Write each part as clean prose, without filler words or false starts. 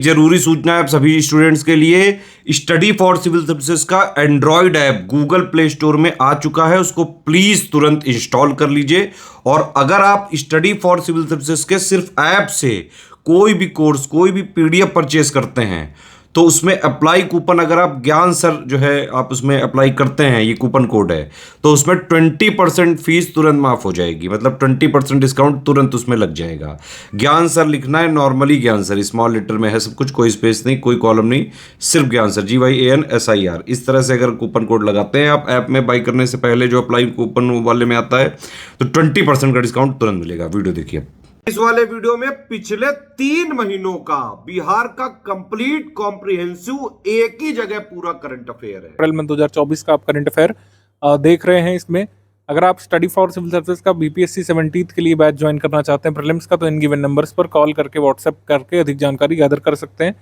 जरूरी सूचना है आप सभी स्टूडेंट्स के लिए। स्टडी फॉर सिविल सर्विसेज का Android app Google play store में आ चुका है, उसको प्लीज तुरंत इंस्टॉल कर लीजिए। और अगर आप स्टडी फॉर सिविल सर्विसेज के सिर्फ ऐप से कोई भी कोर्स, कोई भी पीडीएफ परचेस करते हैं तो उसमें अप्लाई कूपन, अगर आप ज्ञान सर जो है आप उसमें अप्लाई करते हैं, ये कूपन कोड है, तो उसमें 20% फीस तुरंत माफ हो जाएगी। मतलब 20% डिस्काउंट तुरंत उसमें लग जाएगा। ज्ञान सर लिखना है, नॉर्मली ज्ञान सर, स्मॉल लेटर में है सब कुछ, कोई स्पेस नहीं, कोई कॉलम नहीं, सिर्फ ज्ञान सर, GYANSIR। इस तरह से अगर कूपन कोड लगाते हैं आप ऐप में बाई करने से पहले, जो अप्लाई कूपन वाले में आता है, तो 20% का डिस्काउंट तुरंत मिलेगा। वीडियो देखिए। इस वाले वीडियो में पिछले 3 महीनों का बिहार का कंप्लीट कॉम्प्रिहेंसिव एक ही जगह पूरा करंट अफेयर है। अप्रैल में 2024 का आप करंट अफेयर देख रहे हैं। इसमें अगर आप स्टडी फॉर सिविल सर्विसेज का BPSC 17th के लिए बैच ज्वाइन करना चाहते हैं प्रीलिम्स का, तो इन गिवन नंबर्स पर कॉल करके, व्हाट्सएप करके अधिक जानकारी गैदर कर सकते हैं।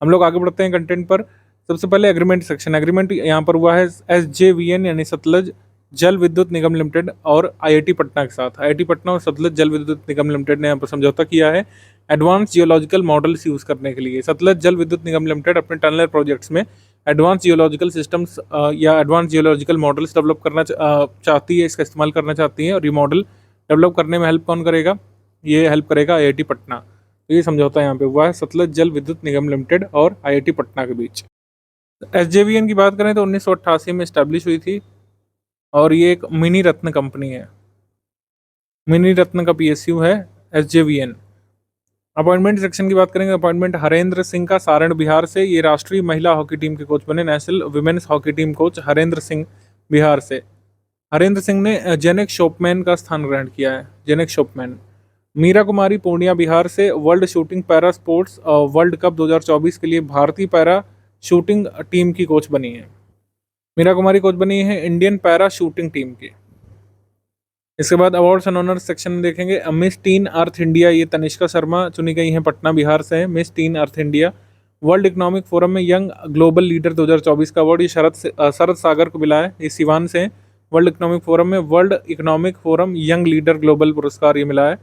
हम लोग आगे बढ़ते हैं कंटेंट पर। सबसे पहले एग्रीमेंट सेक्शन। एग्रीमेंट यहाँ पर हुआ है SJVN यानी सतलज जल विद्युत निगम लिमिटेड और IIT पटना के साथ। IIT पटना और सतलज जल विद्युत निगम लिमिटेड ने यहाँ पर समझौता किया है एडवांस जियोलॉजिकल मॉडल्स यूज़ करने के लिए। सतलज जल विद्युत निगम लिमिटेड अपने टनल प्रोजेक्ट्स में एडवांस जियोलॉजिकल सिस्टम्स या एडवांस जियोलॉजिकल मॉडल्स डेवलप करना चाहती है, इसका इस्तेमाल करना चाहती है। और ये मॉडल डेवलप करने में हेल्प कौन करेगा? ये हेल्प करेगा IIT पटना। तो ये समझौता यहाँ पे हुआ है सतलज जल विद्युत निगम लिमिटेड और IIT पटना के बीच। SJVN की बात करें तो 1988 में इस्टेब्लिश हुई थी और ये एक मिनी रत्न कंपनी है। मिनी रत्न का PSU है SJVN। अपॉइंटमेंट सेक्शन की बात करेंगे। अपॉइंटमेंट हरेंद्र सिंह का सारण बिहार से, ये राष्ट्रीय महिला हॉकी टीम के कोच बने। National women's hockey team coach Harendra Singh Bihar से। हरेंद्र सिंह ने जेनेक शोपमैन का स्थान ग्रहण किया है। जेनेक शोपमैन। मीरा कुमारी पूर्णिया बिहार से world shooting para sports world cup 2024 के लिए भारतीय पैरा शूटिंग टीम की कोच बनी है। मीरा कुमारी कोच बनी है इंडियन पैरा शूटिंग टीम की। इसके बाद अवार्ड्स एंड ऑनर्स सेक्शन में देखेंगे। मिस टीन अर्थ इंडिया, ये तनिष्का शर्मा चुनी गई हैं, पटना बिहार से है। मिस टीन अर्थ इंडिया। वर्ल्ड इकोनॉमिक फोरम में यंग ग्लोबल लीडर 2024 का अवार्ड ये शरद सागर को मिला है, ये सिवान से है। वर्ल्ड इकोनॉमिक फोरम में world economic forum young leader global पुरस्कार ये मिला है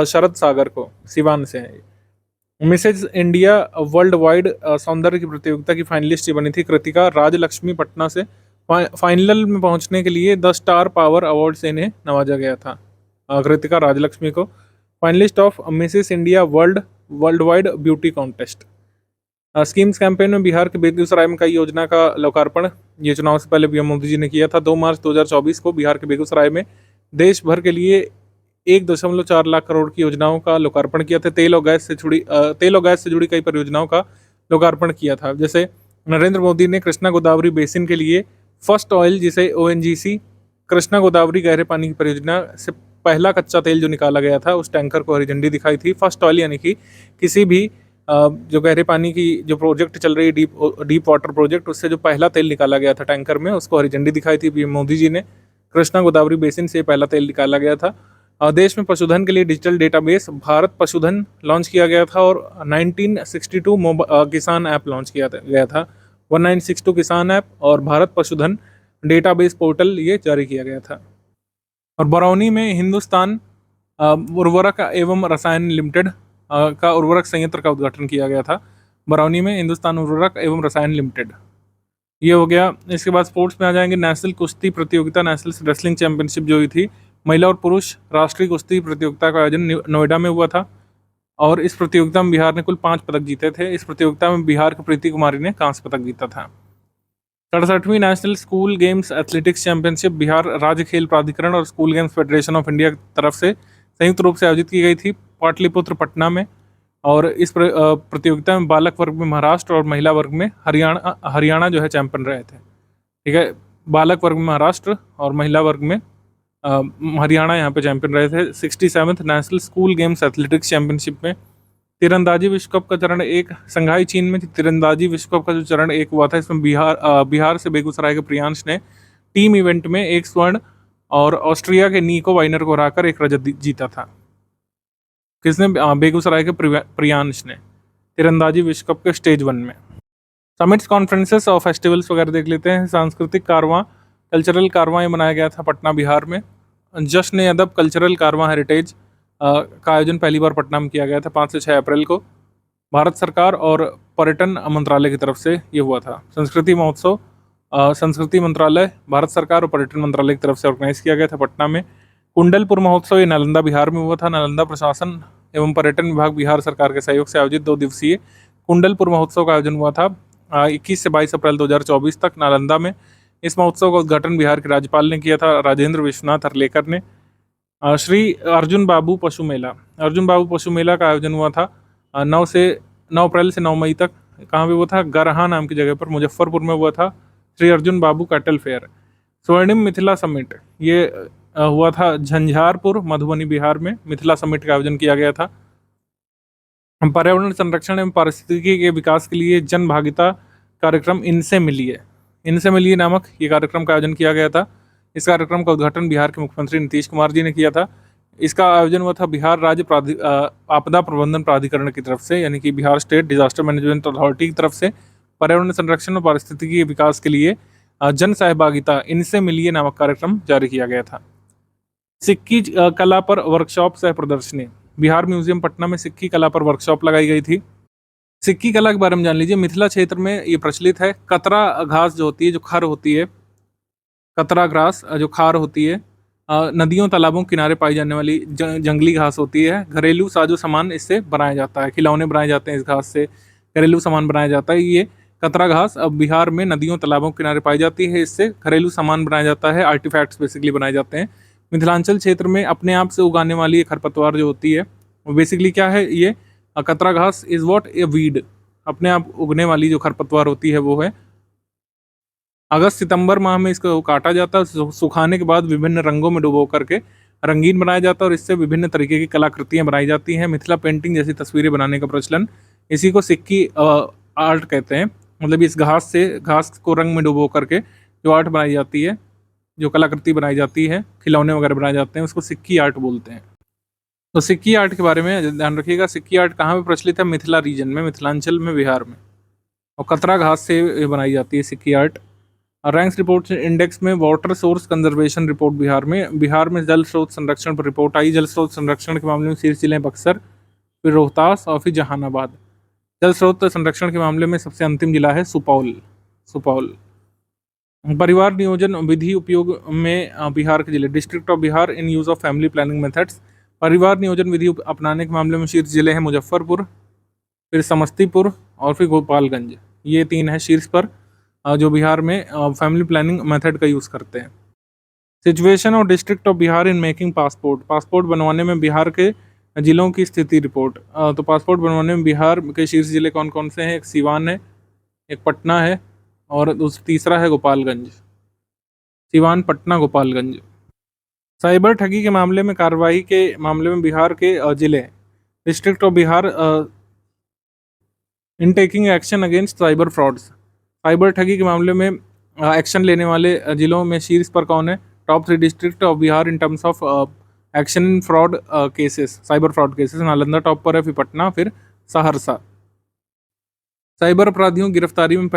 शरद सागर को, सिवान से है। मिसेज इंडिया वर्ल्ड वाइड सौंदर्य की प्रतियोगिता की फाइनलिस्ट ये बनी थी कृतिका राजलक्ष्मी, पटना से। फाइनल में पहुंचने के लिए 10 स्टार पावर अवार्ड से इन्हें नवाजा गया था, कृतिका राजलक्ष्मी को। Finalist of Mrs India world wide beauty contest. Schemes campaign में बिहार के बेगूसराय में कई योजना का लोकार्पण ये चुनाव से पहले PM मोदी जी ने किया था। 2 मार्च 2024 को बिहार के बेगूसराय में देश भर के लिए 1.4 लाख करोड़ की योजनाओं का लोकार्पण किया था। तेल और गैस से जुड़ी कई परियोजनाओं का लोकार्पण किया था। जैसे नरेंद्र मोदी ने कृष्णा गोदावरी बेसिन के लिए फर्स्ट ऑयल, जिसे ONGC कृष्णा गोदावरी गहरे पानी की परियोजना से पहला कच्चा तेल जो निकाला गया था, उस टैंकर को हरी झंडी दिखाई थी। फर्स्ट ऑयल यानी कि किसी भी जो गहरे पानी की जो प्रोजेक्ट चल रही है, डीप वाटर प्रोजेक्ट, उससे जो पहला तेल निकाला गया था टैंकर में, उसको हरी झंडी दिखाई थी PM मोदी जी ने। कृष्णा गोदावरी बेसिन से पहला तेल निकाला गया था। देश में पशुधन के लिए डिजिटल डेटाबेस भारत पशुधन लॉन्च किया गया था और 1962 किसान ऐप लॉन्च किया गया था। 1962 किसान ऐप और भारत पशुधन डेटाबेस पोर्टल ये जारी किया गया था। और बरौनी में हिंदुस्तान उर्वरक एवं रसायन लिमिटेड का उर्वरक संयंत्र का उद्घाटन किया गया था। बरौनी में हिंदुस्तान उर्वरक एवं रसायन लिमिटेड, ये हो गया। इसके बाद स्पोर्ट्स में आ जाएंगे। नेशनल कुश्ती प्रतियोगिता, नेशनल रेसलिंग चैंपियनशिप जो हुई थी, महिला और पुरुष राष्ट्रीय कुश्ती प्रतियोगिता का आयोजन नोएडा में हुआ था और इस प्रतियोगिता में बिहार ने कुल 5 पदक जीते थे। इस प्रतियोगिता में बिहार की प्रीति कुमारी ने कांस्य पदक जीता था। 67वीं national school games athletics championship Bihar राज्य खेल प्राधिकरण और school games federation of India की तरफ से संयुक्त रूप से आयोजित की गई थी पाटलिपुत्र, पटना में। और इस प्रतियोगिता में बालक वर्ग में महाराष्ट्र और महिला वर्ग में हरियाणा जो है चैंपियन रहे थे। ठीक है, बालक वर्ग में महाराष्ट्र और महिला वर्ग में हरियाणा यहाँ पे चैंपियन रहे थे। 67th national school games athletics championship में तीरंदाजी विश्व कप का चरण 1 संघाई चीन में तीरंदाजी विश्व कप का जो चरण 1 हुआ था, इसमें बिहार से बेगूसराय के प्रियांश ने टीम इवेंट में 1 स्वर्ण और ऑस्ट्रिया के निको वाइनर को हराकर 1 रजत जीता था। किसने? बेगूसराय के प्रियांश ने, तीरंदाजी विश्व कप के स्टेज 1 में। समिट्स, कॉन्फ्रेंसेस और फेस्टिवल्स वगैरह देख लेते हैं। सांस्कृतिक कारवां, कल्चरल कारवां ये मनाया गया था पटना बिहार में। जश्न अदब कल्चरल कारवां हेरिटेज का आयोजन पहली बार पटना में किया गया था 5 से 6 अप्रैल को। भारत सरकार और पर्यटन मंत्रालय की तरफ से ये हुआ था। संस्कृति महोत्सव संस्कृति मंत्रालय, भारत सरकार और पर्यटन मंत्रालय की तरफ से ऑर्गेनाइज किया गया था पटना में। कुंडलपुर महोत्सव ये नालंदा बिहार में हुआ था। नालंदा प्रशासन एवं पर्यटन विभाग बिहार सरकार के सहयोग से आयोजित 2 दिवसीय कुंडलपुर महोत्सव का आयोजन हुआ था 21 से 22 अप्रैल 2024 तक नालंदा में। इस महोत्सव का उद्घाटन बिहार के राज्यपाल ने किया था, राजेंद्र विश्वनाथ अर्लेकर ने। श्री अर्जुन बाबू पशु मेला, अर्जुन बाबू पशु मेला का आयोजन हुआ था 9 अप्रैल से 9 मई तक। कहाँ पे हुआ था? गरहा नाम की जगह पर, मुजफ्फरपुर में हुआ था श्री अर्जुन बाबू कैटल फेयर। स्वर्णिम मिथिला समिट ये हुआ था झंझारपुर मधुबनी बिहार में। मिथिला समिट का आयोजन किया गया था। पर्यावरण संरक्षण एवं पारिस्थितिकी के विकास के लिए जन भागीदारी कार्यक्रम इनसे मिलिए नामक ये कार्यक्रम का आयोजन किया गया था। इस कार्यक्रम का उद्घाटन बिहार के मुख्यमंत्री नीतीश कुमार जी ने किया था। इसका आयोजन हुआ था बिहार राज्य आपदा प्रबंधन प्राधिकरण की तरफ से, यानी कि Bihar state disaster management authority की तरफ से पर्यावरण संरक्षण और पारिस्थितिकी के विकास के लिए जन सहभागिता इनसे मिलिए नामक कार्यक्रम जारी किया गया था। सिक्की कला पर वर्कशॉप सह प्रदर्शनी, बिहार म्यूजियम पटना में सिक्की कला पर वर्कशॉप लगाई गई थी। सिक्की कला के बारे में जान लीजिए। मिथिला क्षेत्र में ये प्रचलित है। कतरा घास जो होती है, जो खर होती है, कतरा ग्रास जो खार होती है, नदियों तालाबों के किनारे पाई जाने वाली जंगली घास होती है। घरेलू साजो सामान इससे बनाया जाता है, खिलौने बनाए जाते हैं इस घास से, घरेलू सामान बनाया जाता है। ये कतरा घास अब बिहार में नदियों तालाबों के किनारे पाई जाती है। इससे घरेलू सामान बनाया जाता है, आर्टिफैक्ट्स बेसिकली बनाए जाते हैं। मिथिलांचल क्षेत्र में अपने आप से उगाने वाली ये खरपतवार जो होती है वो बेसिकली क्या है, ये कतरा घास इज व्हाट ए वीड, अपने आप उगने वाली जो खरपतवार होती है वो है। अगस्त सितंबर माह में इसको काटा जाता है। सुखाने के बाद विभिन्न रंगों में डुबो करके रंगीन बनाया जाता है और इससे विभिन्न तरीके की कलाकृतियाँ बनाई जाती हैं। मिथिला पेंटिंग जैसी तस्वीरें बनाने का प्रचलन, इसी को सिक्की आर्ट कहते हैं। मतलब इस घास को रंग में डुबो करके जो आर्ट बनाई जाती है, जो कलाकृति बनाई जाती है, खिलौने वगैरह बनाए जाते हैं, उसको सिक्की आर्ट बोलते हैं। तो सिक्की आर्ट के बारे में ध्यान रखिएगा। सिक्की आर्ट कहाँ पे प्रचलित है? मिथिला रीजन में, मिथिलांचल में, बिहार में। और कतरा घास से बनाई जाती है सिक्की आर्ट। रैंक्स रिपोर्ट इंडेक्स में water source conservation report Bihar में जल स्रोत संरक्षण पर रिपोर्ट आई। जल स्रोत संरक्षण के मामले में शीर्ष जिले बक्सर, फिर रोहतास और फिर जहानाबाद। जल स्रोत संरक्षण के मामले में सबसे अंतिम जिला है सुपौल। परिवार नियोजन विधि उपयोग में बिहार के जिले, district of Bihar in use of family planning methods. परिवार नियोजन विधि अपनाने के मामले में शीर्ष जिले हैं मुजफ्फरपुर, फिर समस्तीपुर और फिर गोपालगंज। ये 3 है शीर्ष पर जो बिहार में फैमिली प्लानिंग मेथड का यूज़ करते हैं। सिचुएशन और district of Bihar in making passport बनवाने में बिहार के जिलों की स्थिति रिपोर्ट। तो पासपोर्ट बनवाने में बिहार के शीर्ष जिले कौन कौन से हैं? एक सीवान है, एक पटना है और तीसरा है गोपालगंज। सीवान, पटना, गोपालगंज। साइबर ठगी के मामले में कार्रवाई के मामले में बिहार के जिले, district of Bihar in taking action against cyber frauds. Cyber ठगी के मामले में एक्शन लेने वाले जिलों में शीर्ष पर कौन है? Top 3 district of Bihar in terms of action in fraud cases, cyber fraud cases. Nalanda top पर है, फिर पटना, फिर सहरसा। साइबर अपराधियों की गिरफ्तारी में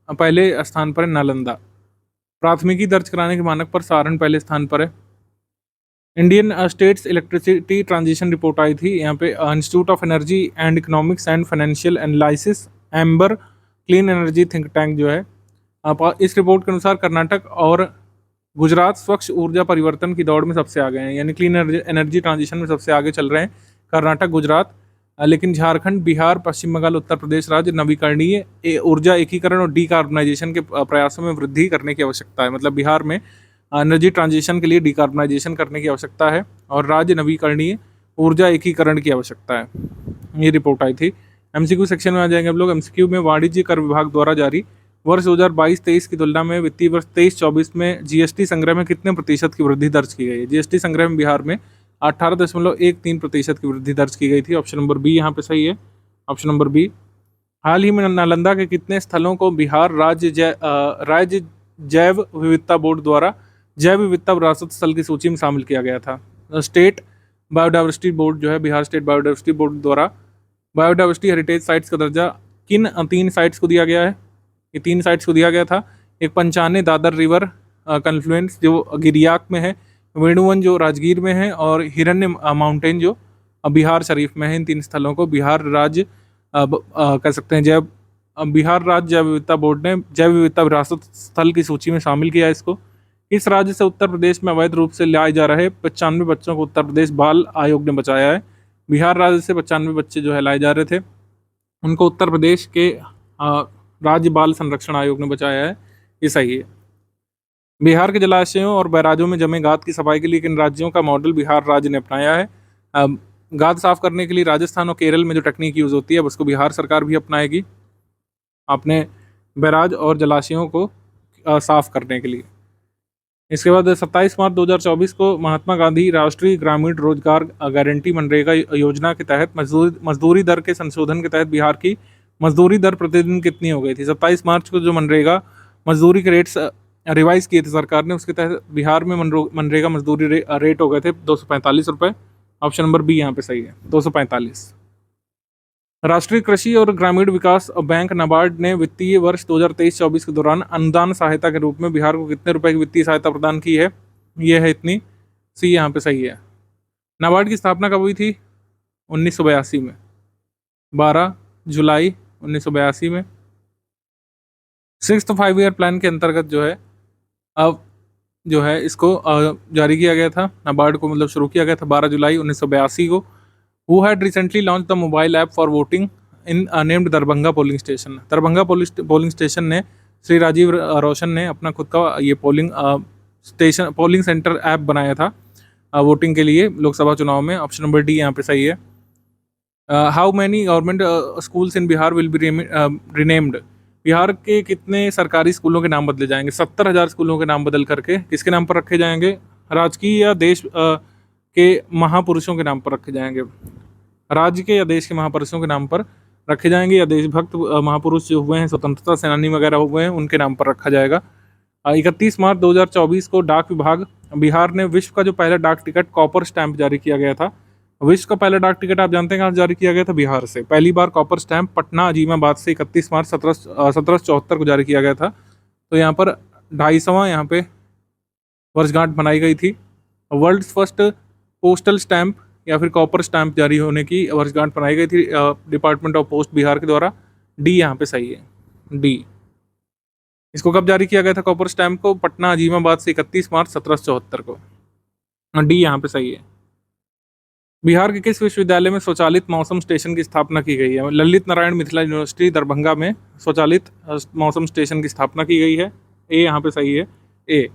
पहले स्थान पर है नालंदा। प्राथमिकी दर्ज कराने के मानक पर सारण पहले स्थान पर है। Indian states electricity transition report आई थी। यहाँ पे institute of energy and economics and financial analysis, Ember clean energy think tank जो है, इस रिपोर्ट के अनुसार कर्नाटक और गुजरात स्वच्छ ऊर्जा परिवर्तन की दौड़ में सबसे आगे हैं, यानी क्लीन एनर्जी ट्रांजिशन में सबसे आगे चल रहे हैं कर्नाटक, गुजरात। लेकिन झारखंड, बिहार, पश्चिम बंगाल, उत्तर प्रदेश राज्य नवीकरणीय ऊर्जा एकीकरण और डीकार्बनाइजेशन के प्रयासों में वृद्धि करने की आवश्यकता है। मतलब बिहार में एनर्जी ट्रांजिशन के लिए डीकार्बनाइजेशन करने की आवश्यकता है और राज्य नवीकरणीय ऊर्जा एकीकरण की आवश्यकता है। ये रिपोर्ट आई थी। एमसीक्यू सेक्शन में आ जाएंगे हम लोग। एमसीक्यू में वाणिज्य कर विभाग द्वारा जारी वर्ष 2022-23 की तुलना में वित्तीय वर्ष 23-24 में जीएसटी संग्रह में कितने प्रतिशत की वृद्धि दर्ज की गई है? जीएसटी संग्रह में बिहार में 18.13% की वृद्धि दर्ज की गई थी। ऑप्शन नंबर बी यहाँ पे सही है, ऑप्शन नंबर बी। हाल ही में नालंदा के कितने स्थलों को बिहार राज्य जैव विविधता बोर्ड द्वारा जैव विविधता विरासत स्थल की सूची में शामिल किया गया था? स्टेट बायोडाइवर्सिटी बोर्ड जो है, बिहार स्टेट बायोडाइवर्सिटी बोर्ड द्वारा बायोडाइवर्सिटी हेरिटेज साइट्स का दर्जा किन 3 साइट्स को दिया गया है? ये 3 साइट्स को दिया गया था। एक पंचाने दादर रिवर कन्फ्लुएंस जो गिरियाक में है, वेणुवन जो राजगीर में है और हिरण्य माउंटेन जो बिहार शरीफ में है। इन 3 स्थलों को बिहार राज्य कह सकते हैं बिहार राज्य जैव विविधता बोर्ड ने जैव विविधता विरासत स्थल की सूची में शामिल किया है इसको। इस राज्य से उत्तर प्रदेश में अवैध रूप से लाए जा रहे 95 बच्चों को उत्तर प्रदेश बाल आयोग ने बचाया है। बिहार राज्य से 95 बच्चे जो है लाए जा रहे थे, उनको उत्तर प्रदेश के राज्य बाल संरक्षण आयोग ने बचाया है। ये सही है। बिहार के जलाशयों और बैराजों में जमे गाद की सफाई के लिए किन राज्यों का मॉडल बिहार राज्य ने अपनाया है? गाद साफ करने के लिए राजस्थान और केरल में जो टेक्निक यूज़ होती है अब उसको बिहार सरकार भी अपनाएगी अपने बैराज और जलाशयों को साफ करने के लिए। इसके बाद 27 मार्च 2024 को महात्मा गांधी राष्ट्रीय ग्रामीण रोजगार गारंटी मनरेगा योजना के तहत मजदूरी दर के संशोधन के तहत बिहार की मजदूरी दर प्रतिदिन कितनी हो गई थी? 27 मार्च को जो मनरेगा मजदूरी के रेट्स रिवाइज किए थे सरकार ने, उसके तहत बिहार में मनरेगा मजदूरी रेट हो गए थे 245 रुपये। ऑप्शन नंबर बी यहाँ पे सही है, 245। राष्ट्रीय कृषि और ग्रामीण विकास बैंक नाबार्ड ने वित्तीय वर्ष 2023-24 के दौरान अनुदान सहायता के रूप में बिहार को कितने रुपए की वित्तीय सहायता प्रदान की है? ये है इतनी। सी यहाँ पे सही है। नाबार्ड की स्थापना कब हुई थी? 1982 में, 12 जुलाई 1982 में। 6th 5 ईयर प्लान के अंतर्गत जो है अब जो है इसको जारी किया गया था, नाबार्ड को मतलब शुरू किया गया था 12 जुलाई 1982 को। Who had recently launched the mobile app for voting in named Darbhanga polling station? Darbhanga polling station ने श्री राजीव रोशन ने अपना खुद का ये पोलिंग सेंटर ऐप बनाया था वोटिंग के लिए लोकसभा चुनाव में। ऑप्शन नंबर डी यहाँ पे सही है। How many government schools in Bihar will be renamed? Bihar के कितने सरकारी स्कूलों के नाम बदले जाएंगे? 70,000 स्कूलों के नाम बदल करके किसके नाम पर रखे जाएंगे? राजकीय या देश के महापुरुषों के नाम पर रखे जाएंगे? राज्य के या देश के महापुरुषों के नाम पर रखे जाएंगे, या देशभक्त महापुरुष जो हुए हैं, स्वतंत्रता सेनानी वगैरह हुए हैं, उनके नाम पर रखा जाएगा। 31 मार्च 2024 को डाक विभाग बिहार ने विश्व का जो पहला डाक टिकट कॉपर स्टैंप जारी किया गया था। विश्व का पहला डाक टिकट आप जानते हैं कहाँ जारी किया गया था? बिहार से। पहली बार कॉपर स्टैंप पटना अजीमाबाद से 31 मार्च 1774 को जारी किया गया था। तो यहाँ पर 250वां यहाँ पे वर्षगांठ मनाई गई थी। वर्ल्ड फर्स्ट पोस्टल स्टैंप या फिर कॉपर स्टैंप जारी होने की वर्षगांठ मनाई गई थी डिपार्टमेंट ऑफ पोस्ट बिहार के द्वारा। डी यहाँ पे सही है, डी। इसको कब जारी किया गया था कॉपर स्टैंप को? पटना अजीमाबाद से 31 मार्च 1774 को। डी यहाँ पे सही है। बिहार के किस विश्वविद्यालय में स्वचालित मौसम स्टेशन की स्थापना की गई है? ललित नारायण मिथिला यूनिवर्सिटी दरभंगा में स्वचालित मौसम स्टेशन की स्थापना की गई है। ए यहाँ पे सही है, ए।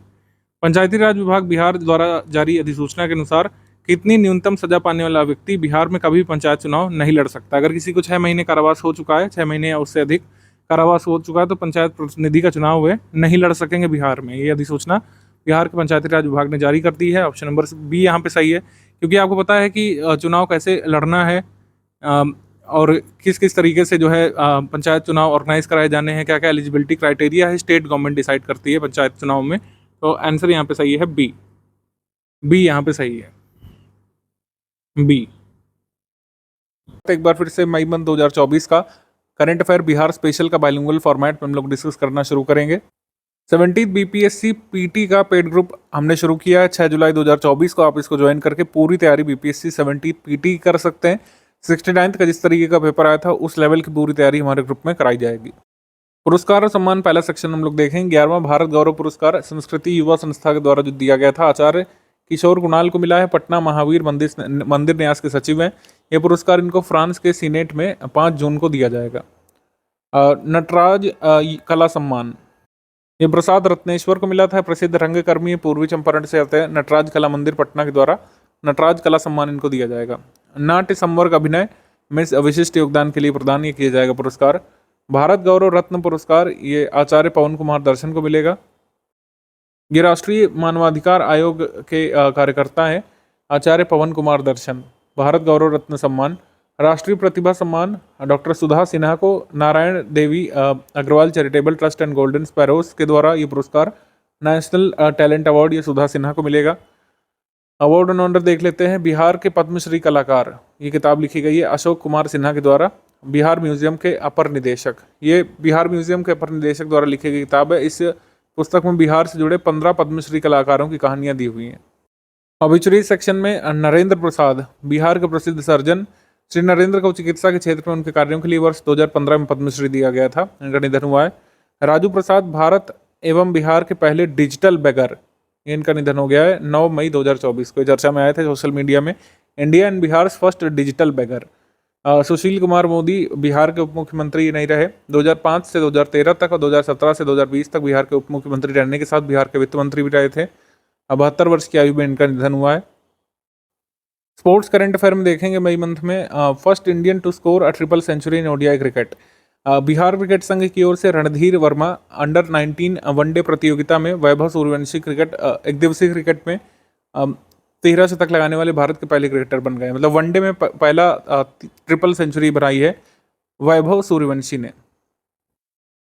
पंचायती राज विभाग बिहार द्वारा जारी अधिसूचना के अनुसार कितनी न्यूनतम सजा पाने वाला व्यक्ति बिहार में कभी पंचायत चुनाव नहीं लड़ सकता? अगर किसी को 6 महीने कारावास हो चुका है, 6 महीने या उससे अधिक कारावास हो चुका है, तो पंचायत प्रतिनिधि का चुनाव वे नहीं लड़ सकेंगे बिहार में। ये अधिसूचना बिहार के पंचायती राज विभाग ने जारी कर दी है। ऑप्शन नंबर बी यहाँ पे सही है, क्योंकि आपको पता है कि चुनाव कैसे लड़ना है और किस किस तरीके से जो है पंचायत चुनाव ऑर्गेनाइज कराए जाने हैं, क्या क्या एलिजिबिलिटी क्राइटेरिया है, स्टेट गवर्नमेंट डिसाइड करती है पंचायत चुनाव में। तो आंसर यहाँ पे सही है बी, बी यहाँ पे सही है, बी। एक बार फिर से मई मंथ 2024 का करंट अफेयर बिहार स्पेशल का बाइलिंगुअल फॉर्मेट में हम लोग डिस्कस करना शुरू करेंगे। 17th BPSC PT का पेड ग्रुप हमने शुरू किया है 6 जुलाई 2024 को। आप इसको ज्वाइन करके पूरी तैयारी BPSC 17th PT कर सकते हैं। 69th का जिस तरीके का पेपर आया था उस लेवल की पूरी तैयारी हमारे ग्रुप में कराई जाएगी। पुरस्कार और सम्मान पहला सेक्शन हम लोग देखेंगे। 11वां भारत गौरव पुरस्कार संस्कृति युवा संस्था के द्वारा जो दिया गया था, आचार्य किशोर कुणाल को मिला है। पटना महावीर मंदिर न्यास के सचिव हैं। ये पुरस्कार इनको फ्रांस के सीनेट में 5 जून को दिया जाएगा। नटराज कला सम्मान ये प्रसाद रत्नेश्वर को मिला था। प्रसिद्ध रंगकर्मी पूर्वी चंपारण से आते हैं। नटराज कला मंदिर पटना के द्वारा नटराज कला सम्मान इनको दिया जाएगा। नाट्य संवर्ग अभिनय में विशिष्ट योगदान के लिए प्रदान ये किया जाएगा पुरस्कार। भारत गौरव रत्न पुरस्कार ये आचार्य पवन कुमार दर्शन को मिलेगा। ये राष्ट्रीय मानवाधिकार आयोग के कार्यकर्ता हैं, आचार्य पवन कुमार दर्शन। भारत गौरव रत्न सम्मान। राष्ट्रीय प्रतिभा सम्मान डॉक्टर सुधा सिन्हा को Narayan Devi Agarwal charitable trust and golden sparrows के द्वारा ये पुरस्कार। नेशनल टैलेंट अवार्ड ये सुधा सिन्हा को मिलेगा। अवार्ड एंड ऑनर देख लेते हैं। बिहार के पद्मश्री कलाकार ये किताब लिखी गई है अशोक कुमार सिन्हा के द्वारा। बिहार म्यूजियम के अपर निदेशक, ये बिहार म्यूजियम के अपर निदेशक द्वारा लिखी गई किताब है। इस पुस्तक में बिहार से जुड़े 15 पद्मश्री कलाकारों की कहानियाँ दी हुई हैं। ऑबिचुरी सेक्शन में नरेंद्र प्रसाद, बिहार के प्रसिद्ध सर्जन। श्री नरेंद्र को चिकित्सा के क्षेत्र में उनके कार्यों के लिए वर्ष 2015 में पद्मश्री दिया गया था। इनका निधन हुआ है। राजू प्रसाद, भारत एवं बिहार के पहले डिजिटल बेगर, इनका निधन हो गया है 9 मई 2024 को। चर्चा में आए थे सोशल मीडिया में। India and Bihar first digital beggar. Sushil Kumar Modi Bihar के उप मुख्यमंत्री नहीं रहे। 2005 से 2013 तक और 2017 से 2020 तक बिहार के उप मुख्यमंत्री रहने के साथ बिहार के वित्त मंत्री भी रहे थे। 72 वर्ष की आयु में इनका निधन हुआ है। स्पोर्ट्स करंट अफेयर में देखेंगे मई मंथ में, first Indian to score a triple century in ODI cricket. Bihar cricket संघ की ओर से रणधीर वर्मा अंडर 19 वनडे प्रतियोगिता में वैभव सूर्यवंशी क्रिकेट एक दिवसीय क्रिकेट में 13 शतक लगाने वाले भारत के पहले क्रिकेटर बन गए। मतलब वनडे में पहला ट्रिपल सेंचुरी बनाई है वैभव सूर्यवंशी ने।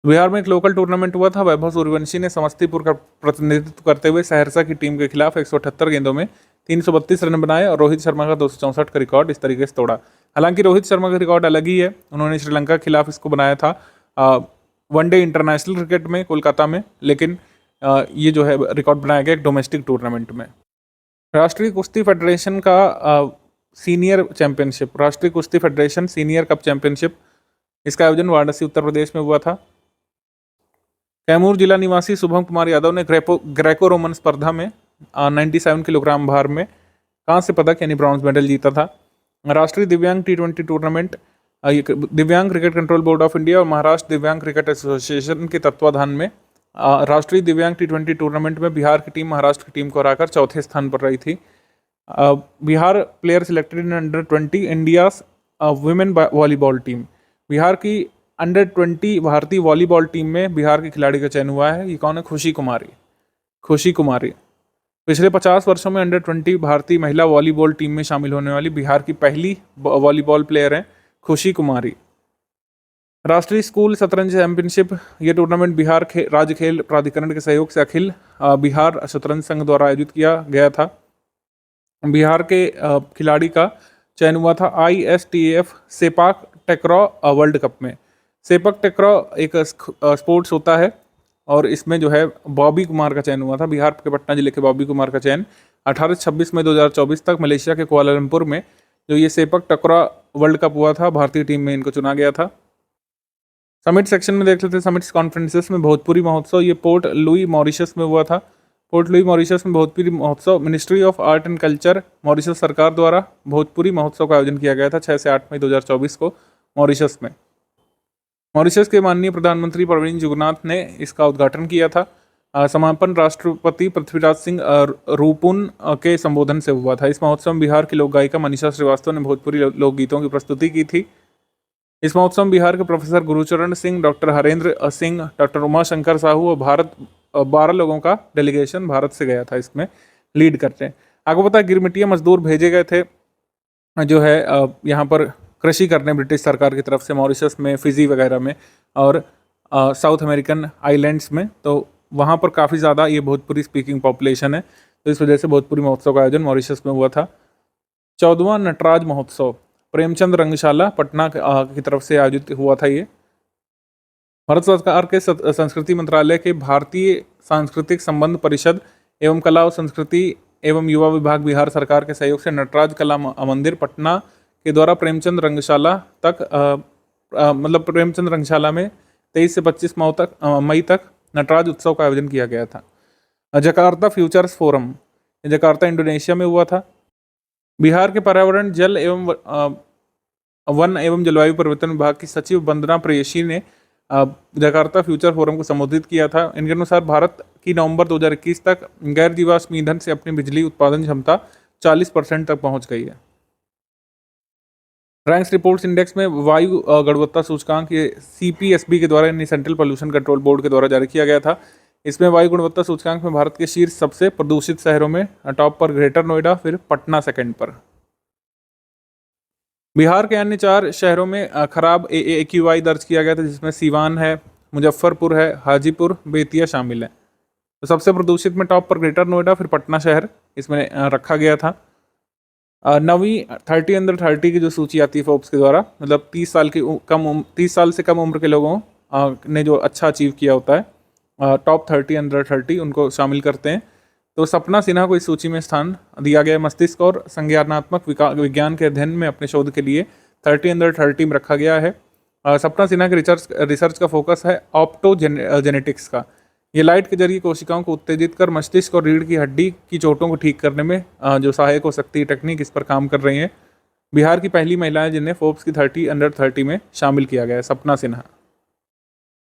बिहार में एक लोकल टूर्नामेंट हुआ था। वैभव सूर्यवंशी ने समस्तीपुर का प्रतिनिधित्व करते हुए सहरसा की टीम के खिलाफ 178 गेंदों में 332 रन बनाए और रोहित शर्मा का 264 का रिकॉर्ड इस तरीके से तोड़ा। हालांकि रोहित शर्मा का रिकॉर्ड अलग ही है, उन्होंने श्रीलंका के खिलाफ इसको बनाया था वनडे इंटरनेशनल क्रिकेट में कोलकाता में, लेकिन ये जो है रिकॉर्ड बनाया गया एक डोमेस्टिक टूर्नामेंट में। राष्ट्रीय कुश्ती फेडरेशन का सीनियर चैंपियनशिप, राष्ट्रीय कुश्ती फेडरेशन सीनियर कप चैंपियनशिप, इसका आयोजन वाराणसी उत्तर प्रदेश में हुआ था। कैमूर जिला निवासी शुभम कुमार यादव ने ग्रेको रोमन स्पर्धा में 97 किलोग्राम भार में कांस्य पदक यानी ब्रॉन्ज मेडल जीता था। राष्ट्रीय दिव्यांग T20 टूर्नामेंट, दिव्यांग cricket control board of India और महाराष्ट्र दिव्यांग क्रिकेट एसोसिएशन के तत्वाधान में राष्ट्रीय दिव्यांग T20 टूर्नामेंट में बिहार की टीम महाराष्ट्र की टीम को हराकर चौथे स्थान पर रही थी। Bihar player selected in under 20 India women volleyball team. Bihar की अंडर 20 भारतीय वॉलीबॉल टीम में बिहार के खिलाड़ी का चयन हुआ है। ये कौन है? खुशी कुमारी। खुशी कुमारी पिछले 50 वर्षों में अंडर 20 भारतीय महिला वॉलीबॉल टीम में शामिल होने वाली बिहार की पहली वॉलीबॉल प्लेयर हैं खुशी कुमारी। राष्ट्रीय स्कूल शतरंज चैंपियनशिप, ये टूर्नामेंट बिहार राज्य खेल प्राधिकरण के सहयोग से अखिल बिहार शतरंज संघ द्वारा आयोजित किया गया था। बिहार के खिलाड़ी का चयन हुआ था ISTF सेपाक टैक्रो वर्ल्ड कप में। सेपक टैक्रो एक स्पोर्ट्स होता है और इसमें जो है बॉबी कुमार का चयन हुआ था। बिहार के पटना जिले के बॉबी कुमार का चयन 18-26 मई 2024 तक मलेशिया के कुआलालंपुर में जो ये सेपक टैक्रो वर्ल्ड कप हुआ था, भारतीय टीम में इनको चुना गया था। समिट सेक्शन में देख लेते हैं समिट्स कॉन्फ्रेंसेस में। भोजपुरी महोत्सव, ये पोर्ट लुई मॉरिशस में हुआ था। पोर्ट लुई मॉरिशस में भोजपुरी महोत्सव ministry of art and culture Mauritius सरकार द्वारा भोजपुरी महोत्सव का आयोजन किया गया था 6 से 8 मई 2024 को मॉरिशस में। मॉरिशस के माननीय प्रधानमंत्री प्रविंद जुगनाथ ने इसका उद्घाटन किया था। समापन राष्ट्रपति पृथ्वीराज सिंह रूपुन के संबोधन से हुआ था। इस महोत्सव में बिहार की लोक गायिका मनीषा श्रीवास्तव ने भोजपुरी लोकगीतों की प्रस्तुति की थी। इस महोत्सव में बिहार के professor Gurucharan Singh, doctor Harendra Singh, doctor Uma Shankar Sahu और 12 लोगों का डेलीगेशन भारत से गया था इसमें लीड करते हैं। आपको पता है गिरमिटिया मजदूर भेजे गए थे जो है यहाँ पर कृषि करने ब्रिटिश सरकार की तरफ से मॉरिशस में, फिजी वगैरह में और साउथ अमेरिकन आइलैंड्स में। तो वहाँ पर काफ़ी ज़्यादा ये भोजपुरी स्पीकिंग पॉपुलेशन है, तो इस वजह से भोजपुरी महोत्सव का आयोजन मॉरिशस में हुआ था। 14वां नटराज महोत्सव प्रेमचंद रंगशाला पटना की तरफ से आयोजित हुआ था। ये भारत सरकार के संस्कृति मंत्रालय के भारतीय सांस्कृतिक संबंध परिषद एवं कला और संस्कृति एवं युवा विभाग बिहार सरकार के सहयोग से नटराज कला मंदिर पटना के द्वारा प्रेमचंद रंगशाला तक मतलब प्रेमचंद रंगशाला में 23 से 25 मई तक नटराज उत्सव का आयोजन किया गया था। Jakarta futures forum, Jakarta Indonesia में हुआ था। बिहार के पर्यावरण जल एवं वन एवं जलवायु परिवर्तन विभाग की सचिव वंदना प्रेयसी ने जकार्ता फ्यूचर फोरम को संबोधित किया था। इनके अनुसार भारत की नवंबर 2021 तक गैर जीवाश्म ईंधन से अपनी बिजली उत्पादन क्षमता 40% तक पहुंच गई है। रैंक्स रिपोर्ट्स इंडेक्स में वायु गुणवत्ता सूचकांक ये CPSB के द्वारा यानी सेंट्रल पोल्यूशन कंट्रोल बोर्ड के द्वारा जारी किया गया था। इसमें वायु गुणवत्ता सूचकांक में भारत के शीर्ष सबसे प्रदूषित शहरों में टॉप पर ग्रेटर नोएडा, फिर पटना सेकंड पर। बिहार के अन्य 4 शहरों में खराब AQI दर्ज किया गया था, जिसमें सीवान है, मुजफ्फरपुर है, हाजीपुर, बेतिया शामिल है। तो सबसे प्रदूषित में टॉप पर ग्रेटर नोएडा, फिर पटना शहर इसमें रखा गया था। 9वीं 30 अंडर 30 की जो सूची आती है फोर्ब्स के द्वारा, मतलब 30 साल से कम उम्र के लोगों ने जो अच्छा अचीव किया होता है, टॉप 30 अंडर 30 उनको शामिल करते हैं। तो सपना सिन्हा को इस सूची में स्थान दिया गया है। मस्तिष्क और संज्ञानात्मक विज्ञान के अध्ययन में अपने शोध के लिए 30 अंडर 30 में रखा गया है। सपना सिन्हा के रिसर्च का फोकस है ऑप्टोजेनेटिक्स का। ये लाइट के जरिए कोशिकाओं को उत्तेजित कर मस्तिष्क और रीढ़ की हड्डी की चोटों को ठीक करने में जो सहायक हो सकती है टेक्निक, इस पर काम कर रही हैं। बिहार की पहली महिला है जिन्हें फोर्ब्स की 30 अंडर 30 में शामिल किया गया है, सपना सिन्हा।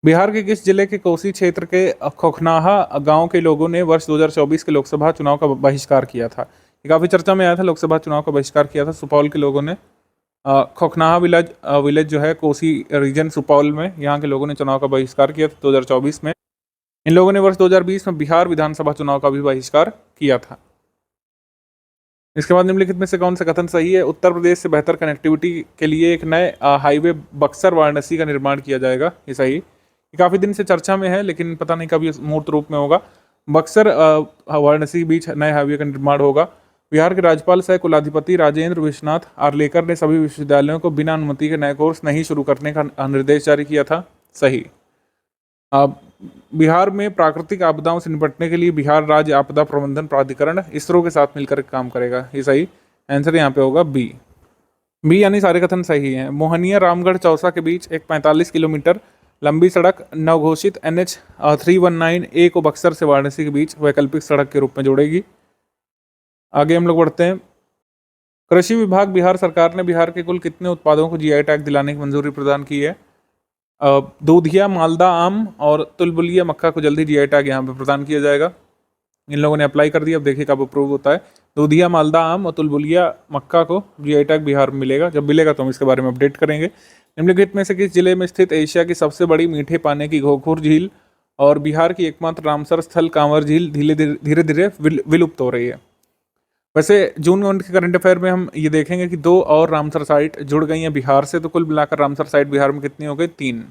बिहार के किस जिले के कोसी क्षेत्र के खोखनाहा गांव के लोगों ने वर्ष 2024 के लोकसभा चुनाव का बहिष्कार किया था? ये काफ़ी चर्चा में आया था, लोकसभा चुनाव का बहिष्कार किया था सुपौल के लोगों ने। खोखनाहा विलेज जो है कोसी रीजन सुपौल में, यहाँ के लोगों ने चुनाव का बहिष्कार किया था 2024 में। इन लोगों ने वर्ष 2020 में बिहार विधानसभा चुनाव का भी बहिष्कार किया था। इसके बाद निम्नलिखित में से कौन सा कथन सही है? उत्तर प्रदेश से बेहतर कनेक्टिविटी के लिए एक नए हाईवे बक्सर वाराणसी का निर्माण किया जाएगा। ये सही। ये काफ़ी दिन से चर्चा में है लेकिन पता नहीं कब ये मूर्त रूप में होगा। बक्सर वाराणसी के बीच नए हाईवे का निर्माण होगा। बिहार के राज्यपाल सह कुलाधिपति राजेंद्र विश्वनाथ आर्लेकर ने सभी विश्वविद्यालयों को बिना अनुमति के नए कोर्स नहीं शुरू करने का निर्देश जारी किया था। सही। बिहार में प्राकृतिक आपदाओं से निपटने के लिए बिहार राज्य आपदा प्रबंधन प्राधिकरण इसरो के साथ मिलकर काम करेगा। ये सही। आंसर यहाँ पे होगा बी यानी सारे कथन सही हैं। मोहनिया रामगढ़ चौसा के बीच एक 45 किलोमीटर लंबी सड़क नवघोषित NH 319A को बक्सर से वाराणसी के बीच वैकल्पिक सड़क के रूप में जोड़ेगी। आगे हम लोग बढ़ते हैं। कृषि विभाग बिहार सरकार ने बिहार के कुल कितने उत्पादों को GI टैग दिलाने की मंजूरी प्रदान की है? दूधिया मालदा आम और तुलबुलिया मक्का को जल्दी GI टैग यहाँ पे प्रदान किया जाएगा। इन लोगों ने अप्लाई कर दिया, अब देखिए कब अप्रूव होता है। दूधिया मालदा आम और तुलबुलिया मक्का को GI टैग बिहार में मिलेगा। जब मिलेगा तो हम इसके बारे में अपडेट करेंगे। निम्नलिखित में से किस जिले में स्थित एशिया की सबसे बड़ी मीठे पानी की घोघुर झील और बिहार की एकमात्र रामसर स्थल कांवर झील धीरे धीरे विलुप्त हो रही है? वैसे जून मंथ के करंट अफेयर में हम ये देखेंगे कि 2 और रामसर साइट जुड़ गई हैं बिहार से, तो कुल मिलाकर रामसर साइट बिहार में कितनी हो गई? 3।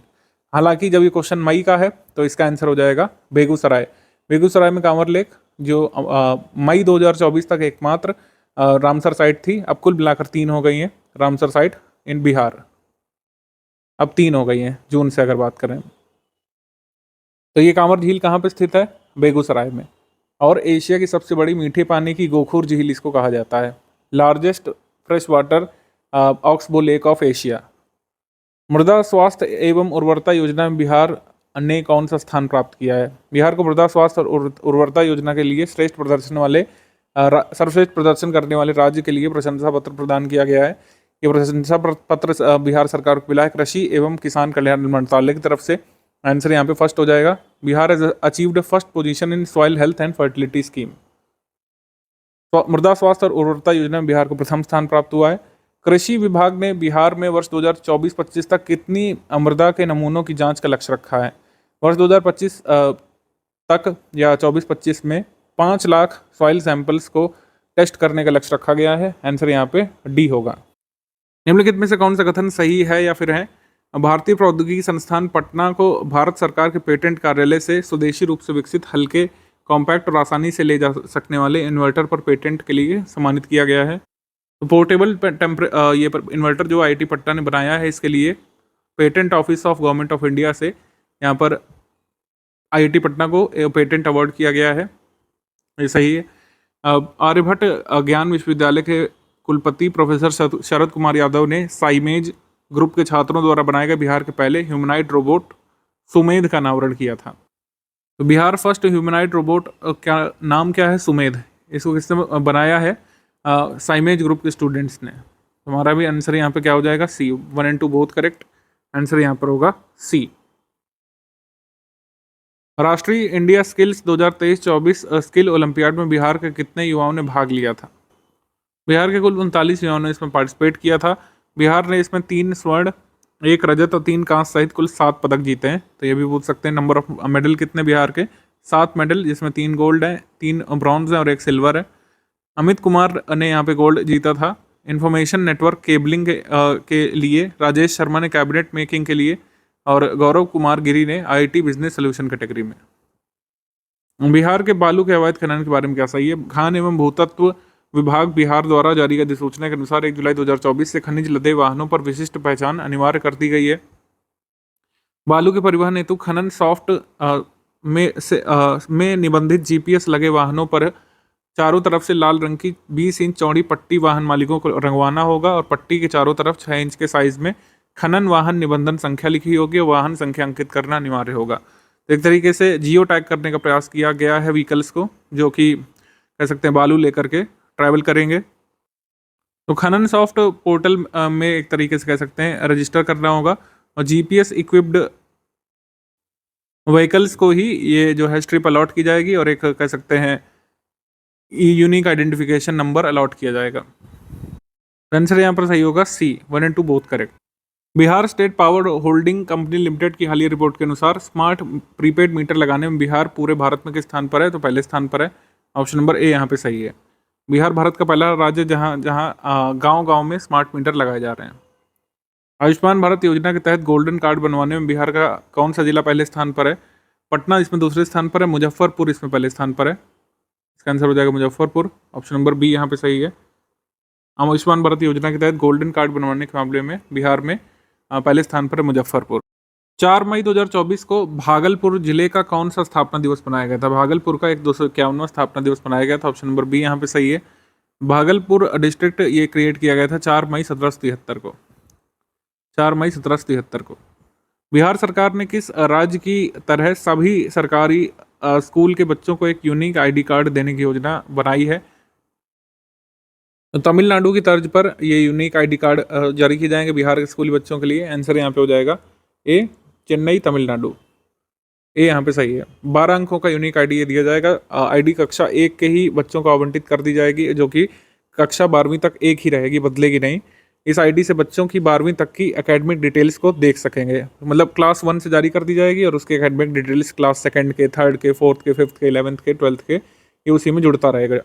हालांकि जब ये क्वेश्चन मई का है तो इसका आंसर हो जाएगा बेगूसराय। बेगूसराय में कांवर लेक जो मई 2024 तक एकमात्र रामसर साइट थी, अब कुल मिलाकर 3 हो गई हैं रामसर साइट इन बिहार। अब 3 हो गई हैं जून से अगर बात करें तो। ये कांवर झील कहाँ पे स्थित है? बेगूसराय में। और एशिया की सबसे बड़ी मीठे पानी की गोखुर झील इसको कहा जाता है। Largest fresh water oxbow lake of Asia. मृदा स्वास्थ्य एवं उर्वरता योजना में बिहार ने कौन सा स्थान प्राप्त किया है? बिहार को मृदा स्वास्थ्य और उर्वरता योजना के लिए सर्वश्रेष्ठ प्रदर्शन करने वाले राज्य के लिए प्रशंसा पत्र प्रदान किया गया है। ये प्रशंसा पत्र बिहार सरकार को मिला है कृषि एवं किसान कल्याण मंत्रालय की तरफ से। आंसर यहाँ पे फर्स्ट हो जाएगा। Bihar has achieved first position in soil health and fertility scheme. तो मृदा स्वास्थ्य और उर्वरता योजना में बिहार को प्रथम स्थान प्राप्त हुआ है। कृषि विभाग ने बिहार में वर्ष 2024-25 तक कितनी मृदा के नमूनों की जांच का लक्ष्य रखा है? वर्ष 2025 तक या 24-25 में 5 लाख सॉइल सैंपल्स को टेस्ट करने का लक्ष्य रखा गया है। आंसर यहाँ पे डी होगा। निम्नलिखित में से कौन सा कथन सही है या फिर है? भारतीय प्रौद्योगिकी संस्थान पटना को भारत सरकार के पेटेंट कार्यालय से स्वदेशी रूप से विकसित हल्के, कॉम्पैक्ट और आसानी से ले जा सकने वाले इन्वर्टर पर पेटेंट के लिए सम्मानित किया गया है। तो पोर्टेबल ये इन्वर्टर जो IIT पटना ने बनाया है, इसके लिए patent office of government of India से यहाँ पर IIT पटना को पेटेंट अवार्ड किया गया है। ये सही है। आर्यभट्ट ज्ञान विश्वविद्यालय के कुलपति प्रोफेसर शरद कुमार यादव ने साइमेज ग्रुप के छात्रों द्वारा बनाए गए बिहार के पहले ह्यूमनाइड रोबोट सुमेध का अनावरण किया था। तो बिहार फर्स्ट ह्यूमनाइड रोबोट क्या नाम क्या है? सुमेध। इसको किसने बनाया है? साइमेज ग्रुप के स्टूडेंट्स ने। हमारा भी आंसर यहाँ पे क्या हो जाएगा? सी। 1 और 2 बोथ करेक्ट। आंसर यहाँ पर होगा सी। राष्ट्रीय इंडिया स्किल्स 2023-24 स्किल ओलंपियाड में बिहार के कितने युवाओं ने भाग लिया था? बिहार के कुल 39 युवाओं ने इसमें पार्टिसिपेट किया था। बिहार ने इसमें 3 स्वर्ण, 1 रजत और 3 कांस्य सहित कुल 7 पदक जीते हैं। तो ये भी पूछ सकते हैं नंबर ऑफ मेडल कितने बिहार के? 7 मेडल, जिसमें 3 गोल्ड हैं, 3 ब्रॉन्ज हैं और 1 सिल्वर है। अमित कुमार ने यहाँ पे गोल्ड जीता था। इन्फॉर्मेशन नेटवर्क केबलिंग के लिए राजेश शर्मा ने कैबिनेट मेकिंग के लिए और गौरव कुमार गिरी ने IIT बिजनेस सोल्यूशन कैटेगरी में। बिहार के बालू के अवैध खनन के बारे में क्या सही है? खान एवं भूतत्व विभाग बिहार द्वारा जारी अधिसूचना के अनुसार 1 जुलाई 2024 से खनिज लदे वाहनों पर विशिष्ट पहचान अनिवार्य कर दी गई है। बालू के परिवहन हेतु खनन सॉफ्ट में निबंधित जीपीएस लगे वाहनों पर चारों तरफ से लाल रंग की 20 इंच चौड़ी पट्टी वाहन मालिकों को रंगवाना होगा और पट्टी के चारों तरफ 6 इंच के साइज में खनन वाहन निबंधन संख्या लिखी होगी और वाहन संख्या अंकित करना अनिवार्य होगा। तो एक तरीके से जियो टैग करने का प्रयास किया गया है व्हीकल्स को, जो कि कह सकते हैं बालू लेकर के ट्रैवल करेंगे। तो खनन सॉफ्ट पोर्टल में एक तरीके से कह सकते हैं रजिस्टर करना होगा और जीपीएस इक्विप्ड व्हीकल्स को ही ये जो है स्ट्रिप अलॉट की जाएगी और एक कह सकते हैं यूनिक आइडेंटिफिकेशन नंबर अलॉट किया जाएगा। आंसर यहाँ पर सही होगा सी, 1 और 2 both correct. Bihar state power holding company limited की हालिया रिपोर्ट के अनुसार स्मार्ट प्रीपेड मीटर लगाने में बिहार पूरे भारत में किस स्थान पर है? तो पहले स्थान पर है। ऑप्शन नंबर ए यहाँ पे सही है। बिहार भारत का पहला राज्य जहाँ गांव-गांव में स्मार्ट मीटर लगाए जा रहे हैं। आयुष्मान भारत योजना के तहत गोल्डन कार्ड बनवाने में बिहार का कौन सा जिला पहले स्थान पर है? पटना इसमें दूसरे स्थान पर है, मुजफ्फरपुर इसमें पहले स्थान पर है। इसका आंसर हो जाएगा मुजफ्फरपुर। ऑप्शन नंबर बी यहाँ पे सही है। आयुष्मान भारत योजना के तहत गोल्डन कार्ड बनवाने के मामले में बिहार में पहले स्थान पर है मुजफ्फरपुर। 4 मई 2024 को भागलपुर जिले का कौन सा स्थापना दिवस मनाया गया था? भागलपुर का एक 251वां स्थापना दिवस मनाया गया था। ऑप्शन नंबर बी यहाँ पे सही है। भागलपुर डिस्ट्रिक्ट ये क्रिएट किया गया था 4 मई 1773 को। 4 मई 1773 को। बिहार सरकार ने किस राज्य की तरह सभी सरकारी स्कूल के बच्चों को एक यूनिक आईडी कार्ड देने की योजना बनाई है? तो तमिलनाडु की तर्ज पर ये यूनिक आईडी कार्ड जारी किए जाएंगे बिहार के स्कूली बच्चों के लिए। आंसर यहाँ पे हो जाएगा ए, चेन्नई तमिलनाडु। ए यहाँ पे सही है। 12 अंकों का यूनिक आईडी ये दिया जाएगा। आईडी कक्षा 1 के ही बच्चों को आवंटित कर दी जाएगी, जो कि कक्षा 12वीं तक एक ही रहेगी, बदलेगी नहीं। इस आईडी से बच्चों की 12वीं तक की एकेडमिक डिटेल्स को देख सकेंगे। मतलब क्लास 1 से जारी कर दी जाएगी और उसके एकेडमिक डिटेल्स क्लास 2 के, 3rd के, 4th के, 5th के, 11th के, 12th के, ये उसी में जुड़ता रहेगा।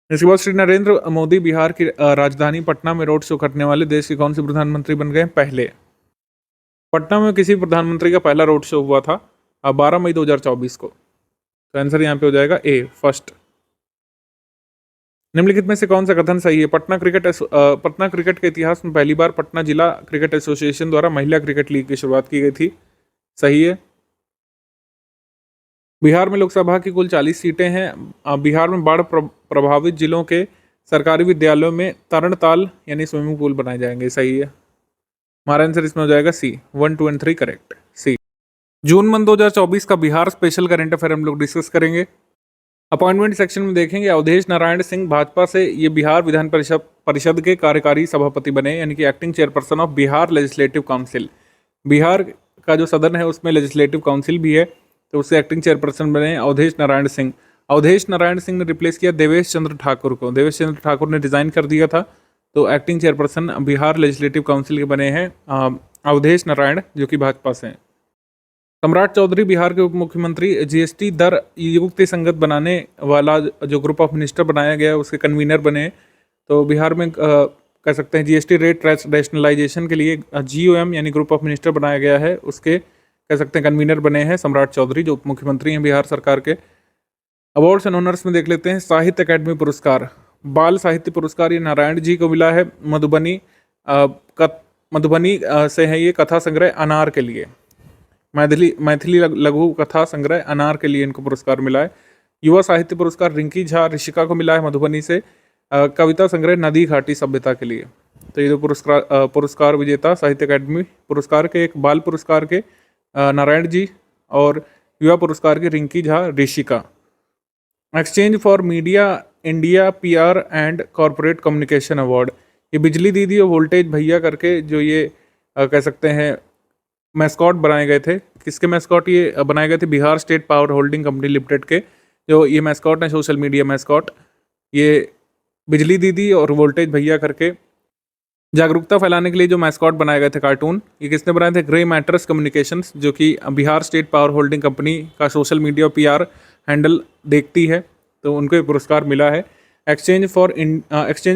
इसके बाद श्री नरेंद्र मोदी बिहार की राजधानी पटना में रोड शो करने वाले देश के कौन से प्रधानमंत्री बन गए? पहले। पटना में किसी प्रधानमंत्री का पहला रोड शो हुआ था 12 मई 2024 को। तो आंसर यहाँ पे हो जाएगा ए, फर्स्ट। निम्नलिखित में से कौन सा कथन सही है? पटना क्रिकेट के इतिहास में पहली बार पटना जिला क्रिकेट एसोसिएशन द्वारा महिला क्रिकेट लीग की शुरुआत की गई थी। सही है। बिहार में लोकसभा की कुल 40 सीटें हैं। बिहार में बाढ़ प्रभावित जिलों के सरकारी विद्यालयों में तरण ताल यानी स्विमिंग पूल बनाए जाएंगे। सही है। हमारा आंसर इसमें हो जाएगा सी, 1, 2 और 3 करेक्ट, सी। जून मंथ 2024 का बिहार स्पेशल करंट अफेयर हम लोग डिस्कस करेंगे। अपॉइंटमेंट सेक्शन में देखेंगे अवधेश नारायण सिंह भाजपा से ये बिहार विधान परिषद के कार्यकारी सभापति बने, यानी कि acting chairperson of Bihar legislative council. Bihar का जो सदन है उसमें लेजिस्लेटिव काउंसिल भी है, तो उससे एक्टिंग चेयरपर्सन बने अवधेश नारायण सिंह। अवधेश नारायण सिंह ने रिप्लेस किया देवेश चंद्र ठाकुर को। देवेश चंद्र ठाकुर ने रिजाइन कर दिया था, तो acting chairperson Bihar legislative council के बने हैं अवधेश नारायण, जो कि भाजपा से हैं। सम्राट चौधरी बिहार के उप मुख्यमंत्री। जीएसटी दर युक्ति संगत बनाने वाला जो ग्रुप ऑफ मिनिस्टर बनाया गया उसके कन्वीनर बने। तो बिहार में कह सकते हैं जीएसटी रेट रैशनलाइजेशन के लिए GOM यानी ग्रुप ऑफ मिनिस्टर बनाया गया है, उसके कह सकते हैं कन्वीनर बने हैं सम्राट चौधरी, जो उप मुख्यमंत्री हैं बिहार सरकार के। अवार्ड्स एंड ऑनर्स में देख लेते हैं। साहित्य अकादमी पुरस्कार, बाल साहित्य पुरस्कार ये नारायण जी को मिला है। मधुबनी से है ये कथा संग्रह अनार के लिए। मैथिली लघु कथा संग्रह अनार के लिए इनको पुरस्कार मिला है। युवा साहित्य पुरस्कार रिंकी झा ऋषिका को मिला है मधुबनी से, कविता संग्रह नदी घाटी सभ्यता के लिए। तो ये दो पुरस्कार विजेता साहित्य अकादमी पुरस्कार के, एक बाल पुरस्कार के नारायण जी और युवा पुरस्कार के Rinki Jha Rishika. Exchange for media India PR and corporate communication award, ये बिजली दीदी और वोल्टेज भैया करके जो ये कह सकते हैं मैस्कॉट बनाए गए थे। किसके मैस्कॉट ये बनाए गए थे? Bihar state power holding company limited के जो ये मैस्कॉट है, सोशल मीडिया मैस्कॉट, ये बिजली दीदी और वोल्टेज भैया करके जागरूकता फैलाने के लिए जो मैस्कॉट बनाए गए थे कार्टून, ये किसने बनाए थे? ग्रे मैटर्स कम्युनिकेशंस, जो कि Bihar state power holding company का सोशल मीडिया और PR हैंडल देखती है, तो उनको ये पुरस्कार मिला है। Exchange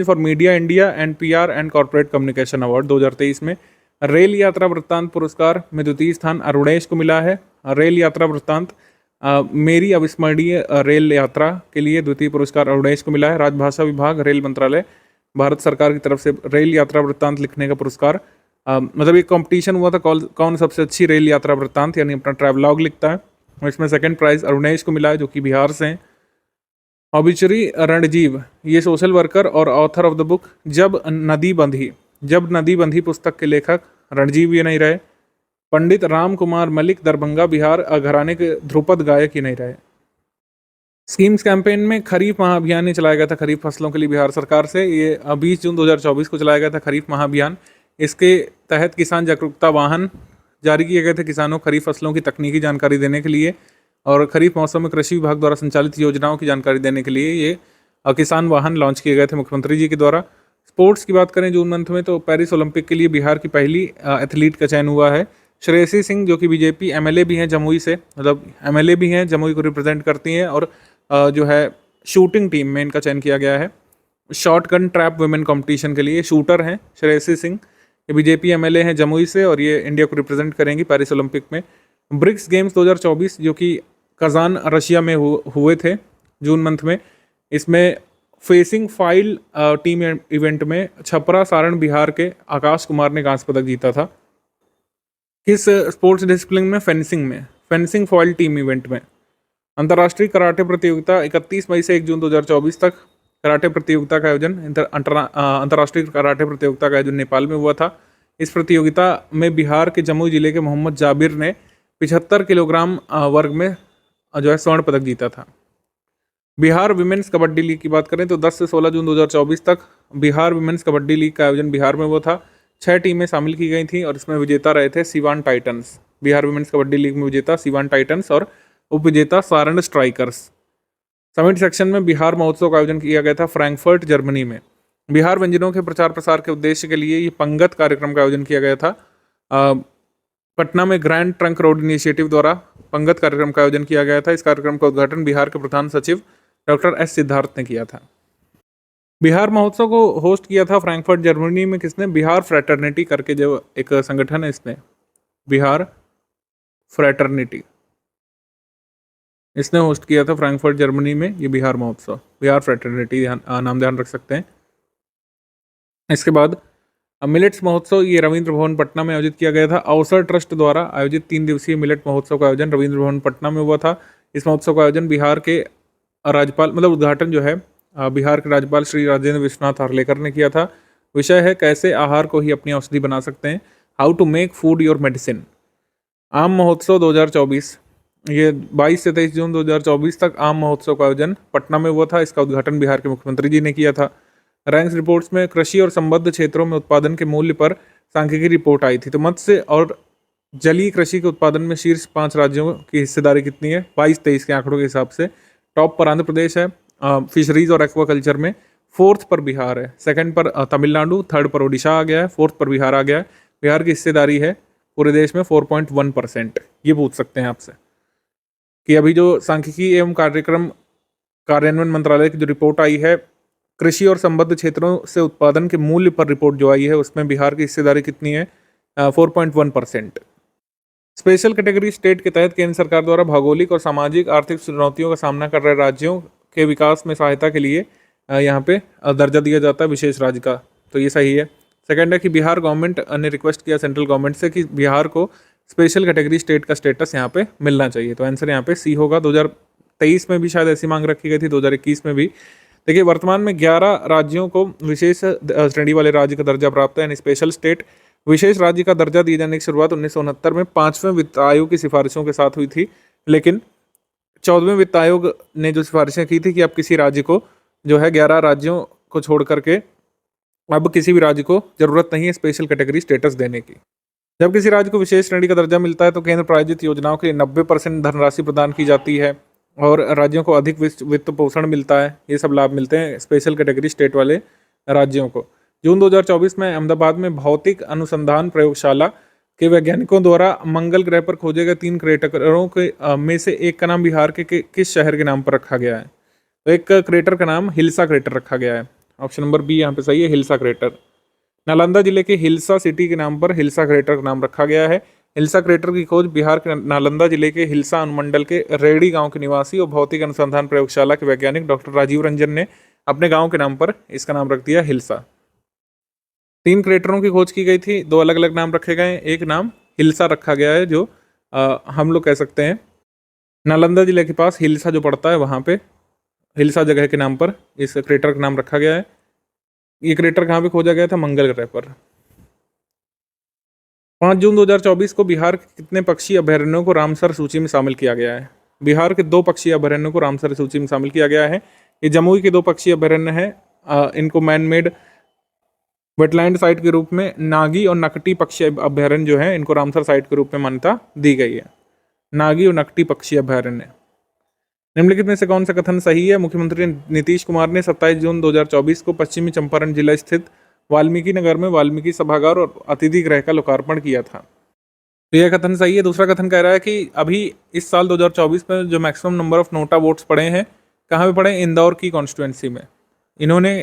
for media India and PR and corporate communication award 2023 में। रेल यात्रा वृत्तांत पुरस्कार में द्वितीय स्थान अरुणेश को मिला है। रेल यात्रा वृत्तांत मेरी अविस्मरणीय रेल यात्रा के लिए द्वितीय पुरस्कार अरुणेश को मिला है। राजभाषा विभाग, रेल मंत्रालय, भारत सरकार की तरफ से रेल यात्रा वृत्तांत लिखने का पुरस्कार। मतलब एक कंपटीशन हुआ था कौन सबसे अच्छी रेल यात्रा वृत्तांत यानी अपना ट्रैवलॉग लिखता है, और इसमें सेकंड प्राइज़ अरुणेश को मिला है जो कि बिहार से हैं। ऑबिचुरी रणजीव, ये सोशल वर्कर और ऑथर ऑफ द बुक जब नदी बंधी पुस्तक के लेखक रणजीव ये नहीं रहे। पंडित राम कुमार मलिक दरभंगा बिहार घराने के ध्रुपद गायक ही नहीं रहे। स्कीम्स कैंपेन में खरीफ महाअभियान ये चलाया गया था खरीफ फसलों के लिए बिहार सरकार से। ये 20 जून 2024 को चलाया गया था खरीफ महाअभियान। इसके तहत किसान जागरूकता वाहन जारी किए गए थे किसानों खरीफ फसलों की तकनीकी जानकारी देने के लिए और खरीफ मौसम में कृषि विभाग द्वारा संचालित योजनाओं की जानकारी देने के लिए ये किसान वाहन लॉन्च किए गए थे मुख्यमंत्री जी के द्वारा। स्पोर्ट्स की बात करें जून मंथ में तो पेरिस ओलंपिक के लिए बिहार की पहली एथलीट का चयन हुआ है। श्रेयसी सिंह जो कि बीजेपी एमएलए भी हैं जमुई से, मतलब एमएलए भी हैं, जमुई को रिप्रेजेंट करती हैं और जो है शूटिंग टीम में इनका चयन किया गया है। Short gun trap women competition के लिए शूटर हैं श्रेयसी सिंह, ये बीजेपी एमएलए हैं जमुई से और ये इंडिया को रिप्रेजेंट करेंगी पेरिस ओलंपिक में। ब्रिक्स गेम्स 2024 जो कि कजान रशिया में हुए थे जून मंथ में, इसमें फेसिंग फाइल टीम इवेंट में छपरा सारण बिहार के आकाश कुमार ने कांस्य पदक जीता था। किस स्पोर्ट्स डिसिप्लिन में? फेंसिंग फॉइल टीम इवेंट में। अंतर्राष्ट्रीय कराटे प्रतियोगिता 31 मई से 1 जून 2024 तक कराटे प्रतियोगिता का आयोजन अंतर्राष्ट्रीय कराटे प्रतियोगिता का आयोजन नेपाल में हुआ था। इस प्रतियोगिता में बिहार के जमुई जिले के मोहम्मद जाबिर ने 75 किलोग्राम वर्ग में जो है स्वर्ण पदक जीता था। बिहार विमेंस कबड्डी लीग की बात करें तो 10 से 16 जून 2024 तक बिहार विमेंस कबड्डी लीग का आयोजन बिहार में हुआ था। 6 टीमें शामिल की गई थी और इसमें विजेता रहे थे Siwan titans. Bihar women's kabaddi league में विजेता सिवान टाइटन्स और उपविजेता सारण स्ट्राइकर्स। समिट सेक्शन में बिहार महोत्सव का आयोजन किया गया था फ्रैंकफर्ट जर्मनी में। बिहार व्यंजनों के प्रचार प्रसार के उद्देश्य के लिए ये पंगत कार्यक्रम का आयोजन किया गया था। पटना में ग्रैंड ट्रंक रोड इनिशिएटिव द्वारा पंगत कार्यक्रम का आयोजन किया गया था। इस कार्यक्रम का उद्घाटन बिहार के प्रधान सचिव डॉक्टर एस सिद्धार्थ ने किया था। बिहार महोत्सव को होस्ट किया था फ्रैंकफर्ट जर्मनी में किसने? बिहार फ्रेटर्निटी करके जो एक संगठन है इसने, बिहार फ्रेटर्निटी, इसने होस्ट किया था फ्रैंकफर्ट जर्मनी में ये बिहार महोत्सव। बिहार फ्रेटर्निटी नाम ध्यान रख सकते हैं। इसके बाद मिलेट्स महोत्सव ये रविंद्र भवन पटना में आयोजित किया गया था। अवसर ट्रस्ट द्वारा आयोजित 3 दिवसीय मिलेट महोत्सव का आयोजन रविंद्र भवन पटना में हुआ था। इस महोत्सव का आयोजन बिहार के राज्यपाल, मतलब उद्घाटन जो है बिहार के राज्यपाल श्री राजेंद्र विश्वनाथ हार्लेकर ने किया था। विषय है कैसे आहार को ही अपनी औषधि बना सकते हैं, how to make food your medicine. आम महोत्सव 2024 ये 22 से 23 जून 2024 तक आम महोत्सव का आयोजन पटना में हुआ था। इसका उद्घाटन बिहार के मुख्यमंत्री जी ने किया था। रैंक्स रिपोर्ट्स में कृषि और संबद्ध क्षेत्रों में उत्पादन के मूल्य पर सांख्यिकी रिपोर्ट आई थी। तो मत्स्य और जलीय कृषि के उत्पादन में शीर्ष 5 राज्यों की हिस्सेदारी कितनी है 22-23 के आंकड़ों के हिसाब से? टॉप पर आंध्र प्रदेश है फिशरीज और एक्वाकल्चर में, 4th पर बिहार है, 2nd पर तमिलनाडु, 3rd पर ओडिशा आ गया है, 4th पर बिहार आ गया है। बिहार की हिस्सेदारी है पूरे देश में 4.1%। ये पूछ सकते हैं आपसे कि अभी जो सांख्यिकी एवं कार्यक्रम कार्यान्वयन मंत्रालय की जो रिपोर्ट आई है कृषि और संबद्ध क्षेत्रों से उत्पादन के मूल्य पर रिपोर्ट जो आई है उसमें बिहार की हिस्सेदारी कितनी है? 4.1%। स्पेशल कैटेगरी स्टेट के तहत केंद्र सरकार द्वारा भौगोलिक और सामाजिक आर्थिक चुनौतियों का सामना कर रहे राज्यों के विकास में सहायता के लिए यहाँ पे दर्जा दिया जाता है विशेष राज्य का, तो ये सही है। सेकंड है कि बिहार गवर्नमेंट ने रिक्वेस्ट किया सेंट्रल गवर्नमेंट से कि बिहार को स्पेशल कैटेगरी स्टेट का स्टेटस यहाँ पे मिलना चाहिए, तो आंसर यहाँ पे सी होगा। 2023 में भी शायद ऐसी मांग रखी गई थी, 2021 में भी। देखिए वर्तमान में 11 राज्यों को विशेष श्रेणी वाले राज्य का दर्जा प्राप्त है, यानी स्पेशल स्टेट। विशेष राज्य का दर्जा दिए जाने की शुरुआत 1969 में 5वें वित्त आयोग की सिफारिशों के साथ हुई थी, लेकिन 14वें वित्त आयोग ने जो सिफारिशें की थी कि अब किसी राज्य को जो है 11 राज्यों को छोड़ करके अब किसी भी राज्य को जरूरत नहीं है स्पेशल कैटेगरी स्टेटस देने की। जब किसी राज्य को विशेष श्रेणी का दर्जा मिलता है तो केंद्र प्रायोजित योजनाओं के लिए 90% धनराशि प्रदान की जाती है और राज्यों को अधिक वित्त पोषण मिलता है। ये सब लाभ मिलते हैं स्पेशल कैटेगरी स्टेट वाले राज्यों को। जून 2024 में अहमदाबाद में भौतिक अनुसंधान प्रयोगशाला के वैज्ञानिकों द्वारा मंगल ग्रह पर खोजे गए 3 क्रेटरों के में से एक का नाम बिहार के किस शहर के नाम पर रखा गया है? तो एक क्रेटर का नाम हिल्सा क्रेटर रखा गया है। ऑप्शन नंबर बी यहाँ पे सही है, हिल्सा क्रेटर। नालंदा जिले के हिल्सा सिटी के नाम पर हिल्सा क्रेटर का नाम रखा गया है। हिल्सा क्रेटर की खोज बिहार के नालंदा जिले के हिल्सा अनुमंडल के रेडी गांव के निवासी और भौतिक अनुसंधान प्रयोगशाला के वैज्ञानिक डॉक्टर राजीव रंजन ने अपने गांव के नाम पर इसका नाम रख दिया हिल्सा। 3 क्रेटरों की खोज की गई थी, 2 अलग अलग नाम रखे गए। एक नाम हिल्सा रखा गया है जो हम लोग कह सकते हैं नालंदा जिले के पास हिल्सा जो पड़ता है वहाँ पे, हिल्सा जगह के नाम पर इस क्रेटर का नाम रखा गया है। ये क्रेटर कहाँ पे खोजा गया था? मंगल ग्रह पर। 5 जून 2024 को बिहार के कितने पक्षी अभयारण्यों को रामसर सूची में शामिल किया गया है? बिहार के 2 पक्षी अभयारण्यों को रामसर सूची में शामिल किया गया है। ये जमुई के 2 पक्षी अभयारण्य है। इनको मैन मेड वेटलैंड साइट के रूप में नागी और नकटी पक्षी अभयारण्य जो है इनको रामसर साइट के रूप में मान्यता दी गई है। नागी और नकटी पक्षी अभयारण्य। निम्नलिखित में से कौन सा कथन सही है? मुख्यमंत्री नीतीश कुमार ने 27 जून 2024 को पश्चिमी चंपारण जिला स्थित वाल्मीकि नगर में वाल्मीकि सभागार और अतिथि गृह का लोकार्पण किया था। तो यह कथन सही है। दूसरा कथन कह रहा है कि अभी इस साल 2024 में जो maximum number of NOTA votes पड़े हैं, कहाँ पे पड़े? इंदौर की कॉन्स्टिट्यूएंसी में। इन्होंने